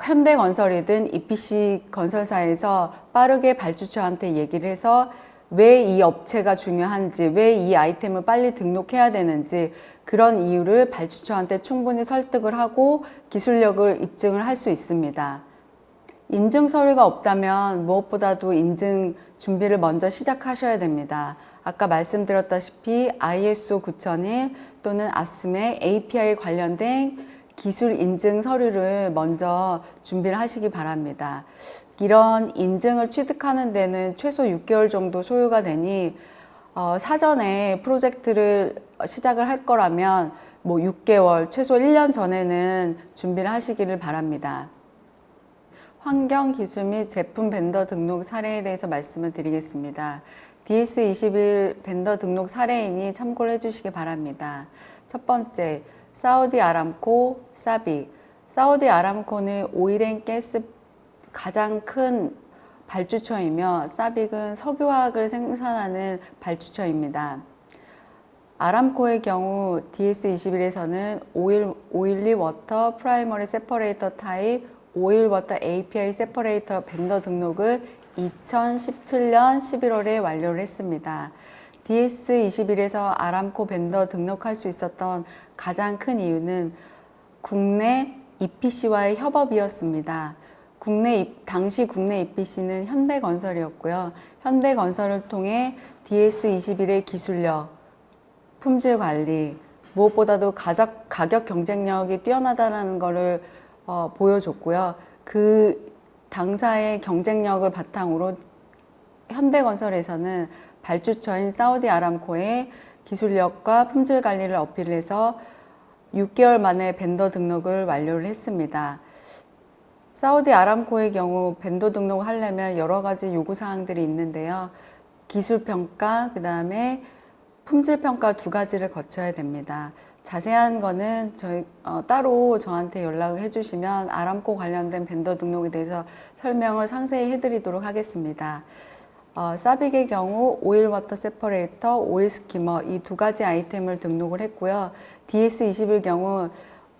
현대건설이든 EPC 건설사에서 빠르게 발주처한테 얘기를 해서 왜 이 업체가 중요한지, 왜 이 아이템을 빨리 등록해야 되는지 그런 이유를 발주처한테 충분히 설득을 하고 기술력을 입증을 할 수 있습니다. 인증 서류가 없다면 무엇보다도 인증 준비를 먼저 시작하셔야 됩니다. 아까 말씀드렸다시피 ISO 9001 또는 아스메 API 관련된 기술 인증 서류를 먼저 준비를 하시기 바랍니다. 이런 인증을 취득하는 데는 최소 6개월 정도 소요가 되니 사전에 프로젝트를 시작을 할 거라면 뭐 6개월, 최소 1년 전에는 준비를 하시기를 바랍니다. 환경 기술 및 제품 벤더 등록 사례에 대해서 말씀을 드리겠습니다. DS21 벤더 등록 사례이니 참고를 해주시기 바랍니다. 첫 번째, 사우디 아람코, 사빅. 사우디 아람코는 오일 앤 가스 가장 큰 발주처이며 사빅은 석유화학을 생산하는 발주처입니다. 아람코의 경우 DS21에서는 오일리 워터 프라이머리 세퍼레이터 타입 오일 워터 API 세퍼레이터 벤더 등록을 2017년 11월에 완료를 했습니다. DS21에서 아람코 벤더 등록할 수 있었던 가장 큰 이유는 국내 EPC와의 협업이었습니다. 당시 국내 EPC는 현대건설이었고요. 현대건설을 통해 DS21의 기술력, 품질 관리, 무엇보다도 가격 경쟁력이 뛰어나다는 것을 보여줬고요. 그 당사의 경쟁력을 바탕으로 현대건설에서는 발주처인 사우디 아람코의 기술력과 품질 관리를 어필을 해서 6개월 만에 벤더 등록을 완료를 했습니다. 사우디 아람코의 경우 벤더 등록을 하려면 여러 가지 요구사항들이 있는데요. 기술평가, 그 다음에 품질평가 두 가지를 거쳐야 됩니다. 자세한 거는 따로 저한테 연락을 해주시면 아람코 관련된 벤더 등록에 대해서 설명을 상세히 해드리도록 하겠습니다. 사빅의 경우 오일 워터 세퍼레이터, 오일 스키머 이 두 가지 아이템을 등록을 했고요. DS21 경우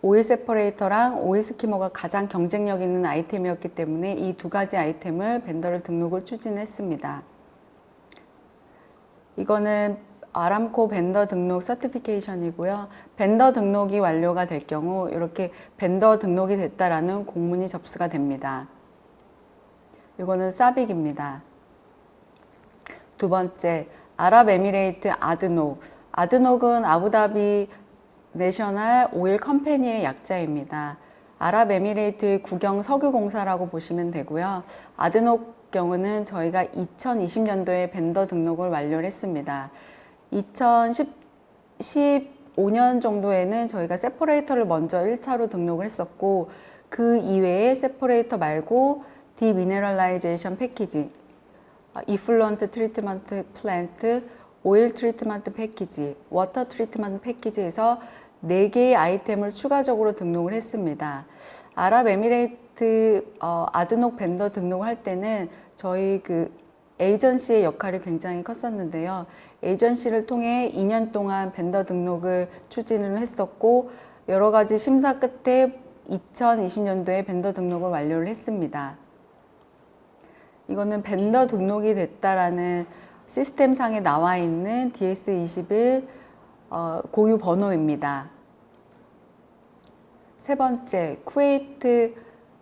오일 세퍼레이터랑 오일 스키머가 가장 경쟁력 있는 아이템이었기 때문에 이 두 가지 아이템을 벤더를 등록을 추진했습니다. 이거는 아람코 벤더 등록 서티피케이션이고요. 벤더 등록이 완료가 될 경우 이렇게 벤더 등록이 됐다라는 공문이 접수가 됩니다. 이거는 사빅입니다. 두 번째, 아랍에미레이트 아드녹. 아드녹은 아부다비 내셔널 오일 컴퍼니의 약자입니다. 아랍에미레이트의 국영 석유공사라고 보시면 되고요. 아드녹 경우는 저희가 2020년도에 벤더 등록을 완료를 했습니다. 2015년 정도에는 저희가 세퍼레이터를 먼저 1차로 등록을 했었고 그 이외에 세퍼레이터 말고 디미네랄라이제이션 패키지, 이플루언트 트리트먼트 플랜트, 오일 트리트먼트 패키지, 워터 트리트먼트 패키지에서 4개의 아이템을 추가적으로 등록을 했습니다. 아랍에미레이트 아드녹 벤더 등록할 때는 저희 그 에이전시의 역할이 굉장히 컸었는데요. 에이전시를 통해 2년 동안 벤더 등록을 추진을 했었고 여러 가지 심사 끝에 2020년도에 벤더 등록을 완료를 했습니다. 이거는 벤더 등록이 됐다라는 시스템상에 나와 있는 DS21 고유 번호입니다. 세 번째, 쿠웨이트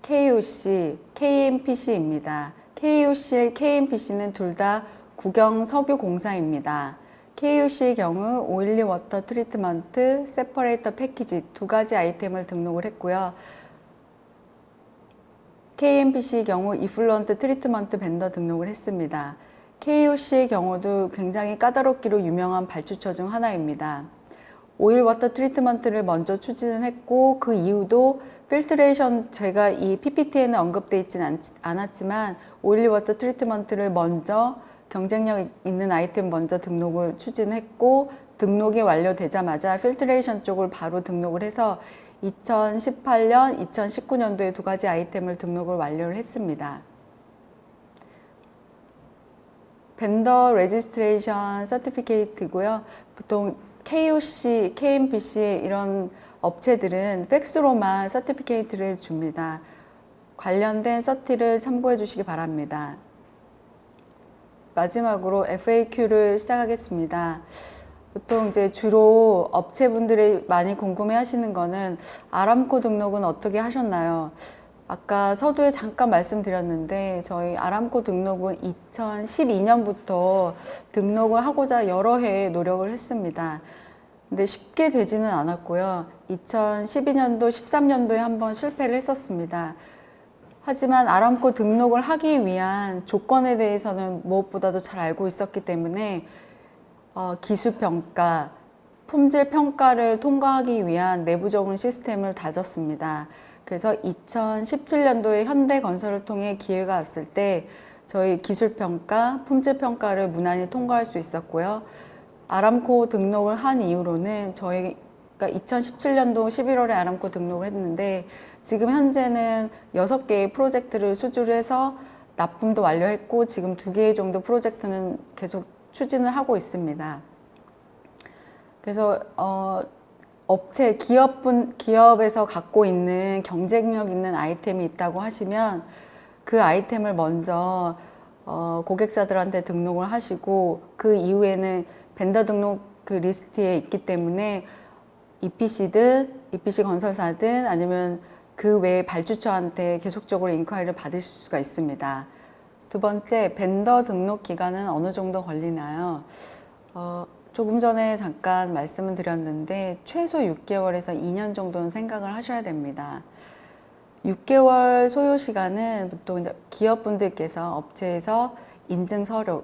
KOC, KMPC입니다. KOC, KMPC는 둘 다 국영 석유 공사입니다. KOC의 경우 오일리 워터 트리트먼트, 세퍼레이터 패키지 두 가지 아이템을 등록을 했고요. KMPC의 경우 이플루언트 트리트먼트 벤더 등록을 했습니다. KOC의 경우도 굉장히 까다롭기로 유명한 발주처 중 하나입니다. 오일 워터 트리트먼트를 먼저 추진을 했고 그 이후도 필트레이션 제가 이 PPT에는 언급되어 있지는 않았지만 오일리 워터 트리트먼트를 먼저 경쟁력 있는 아이템 먼저 등록을 추진했고 등록이 완료되자마자 필트레이션 쪽을 바로 등록을 해서 2018년, 2019년도에 두 가지 아이템을 등록을 완료를 했습니다. 벤더 레지스트레이션 서티피케이트고요. 보통 KOC, KMPC 이런 업체들은 팩스로만 서티피케이트를 줍니다. 관련된 서티를 참고해 주시기 바랍니다. 마지막으로 FAQ를 시작하겠습니다. 보통 이제 주로 업체분들이 많이 궁금해 하시는 거는 아람코 등록은 어떻게 하셨나요? 아까 서두에 잠깐 말씀드렸는데 저희 아람코 등록은 2012년부터 등록을 하고자 여러 해 노력을 했습니다. 근데 쉽게 되지는 않았고요. 2012년도, 13년도에 한번 실패를 했었습니다. 하지만 아람코 등록을 하기 위한 조건에 대해서는 무엇보다도 잘 알고 있었기 때문에 기술평가, 품질평가를 통과하기 위한 내부적인 시스템을 다졌습니다. 그래서 2017년도에 현대건설을 통해 기회가 왔을 때 저희 기술평가, 품질평가를 무난히 통과할 수 있었고요. 아람코 등록을 한 이후로는 저희가 2017년도 11월에 아람코 등록을 했는데 지금 현재는 6개의 프로젝트를 수주를 해서 납품도 완료했고 지금 2개 정도 프로젝트는 계속 추진을 하고 있습니다. 그래서 기업에서 갖고 있는 경쟁력 있는 아이템이 있다고 하시면 그 아이템을 먼저 고객사들한테 등록을 하시고 그 이후에는 벤더 등록 그 리스트에 있기 때문에 EPC든 EPC 건설사든 아니면 그 외에 발주처한테 계속적으로 인콰이리를 받으실 수가 있습니다. 두 번째, 벤더 등록 기간은 어느 정도 걸리나요? 조금 전에 잠깐 말씀을 드렸는데 최소 6개월에서 2년 정도는 생각을 하셔야 됩니다. 6개월 소요 시간은 보통 이제 기업분들께서 업체에서 인증 서류,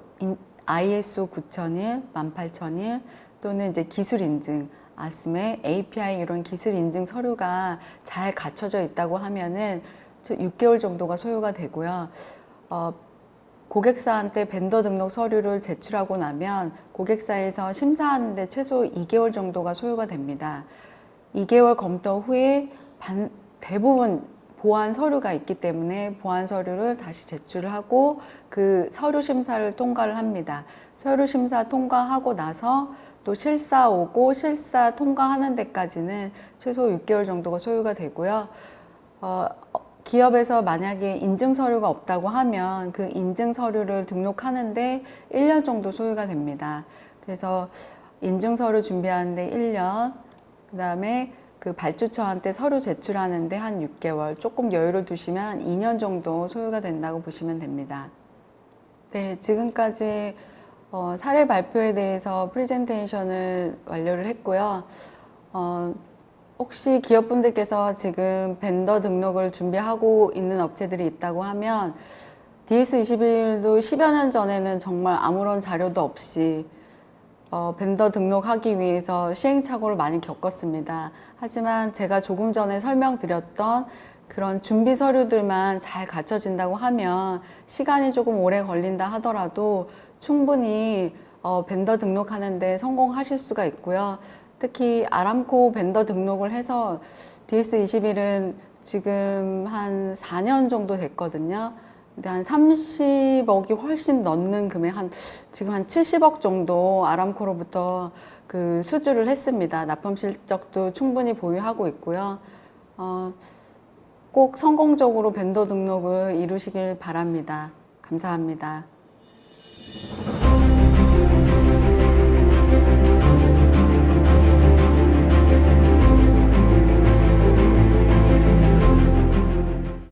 ISO 9001, 18001 또는 이제 기술 인증, 아스메, API 이런 기술 인증 서류가 잘 갖춰져 있다고 하면은 6개월 정도가 소요가 되고요. 고객사한테 벤더 등록 서류를 제출하고 나면 고객사에서 심사하는데 최소 2개월 정도가 소요가 됩니다. 2개월 검토 후에 대부분 보완 서류가 있기 때문에 보완 서류를 다시 제출을 하고 그 서류 심사를 통과를 합니다. 서류 심사 통과하고 나서 또 실사 오고 실사 통과하는 데까지는 최소 6개월 정도가 소요가 되고요. 기업에서 만약에 인증 서류가 없다고 하면 그 인증 서류를 등록하는데 1년 정도 소요가 됩니다. 그래서 인증 서류 준비하는데 1년, 그 다음에 그 발주처한테 서류 제출하는데 한 6개월, 조금 여유를 두시면 2년 정도 소요가 된다고 보시면 됩니다. 네, 지금까지 사례 발표에 대해서 프레젠테이션을 완료를 했고요. 혹시 기업분들께서 지금 벤더 등록을 준비하고 있는 업체들이 있다고 하면 DS21도 10여 년 전에는 정말 아무런 자료도 없이 벤더 등록하기 위해서 시행착오를 많이 겪었습니다. 하지만 제가 조금 전에 설명드렸던 그런 준비 서류들만 잘 갖춰진다고 하면 시간이 조금 오래 걸린다 하더라도 충분히 벤더 등록하는데 성공하실 수가 있고요. 특히 아람코 벤더 등록을 해서 DS21은 지금 한 4년 정도 됐거든요. 근데 한 30억이 훨씬 넘는 금액, 지금 한 70억 정도 아람코로부터 그 수주를 했습니다. 납품 실적도 충분히 보유하고 있고요. 꼭 성공적으로 벤더 등록을 이루시길 바랍니다. 감사합니다.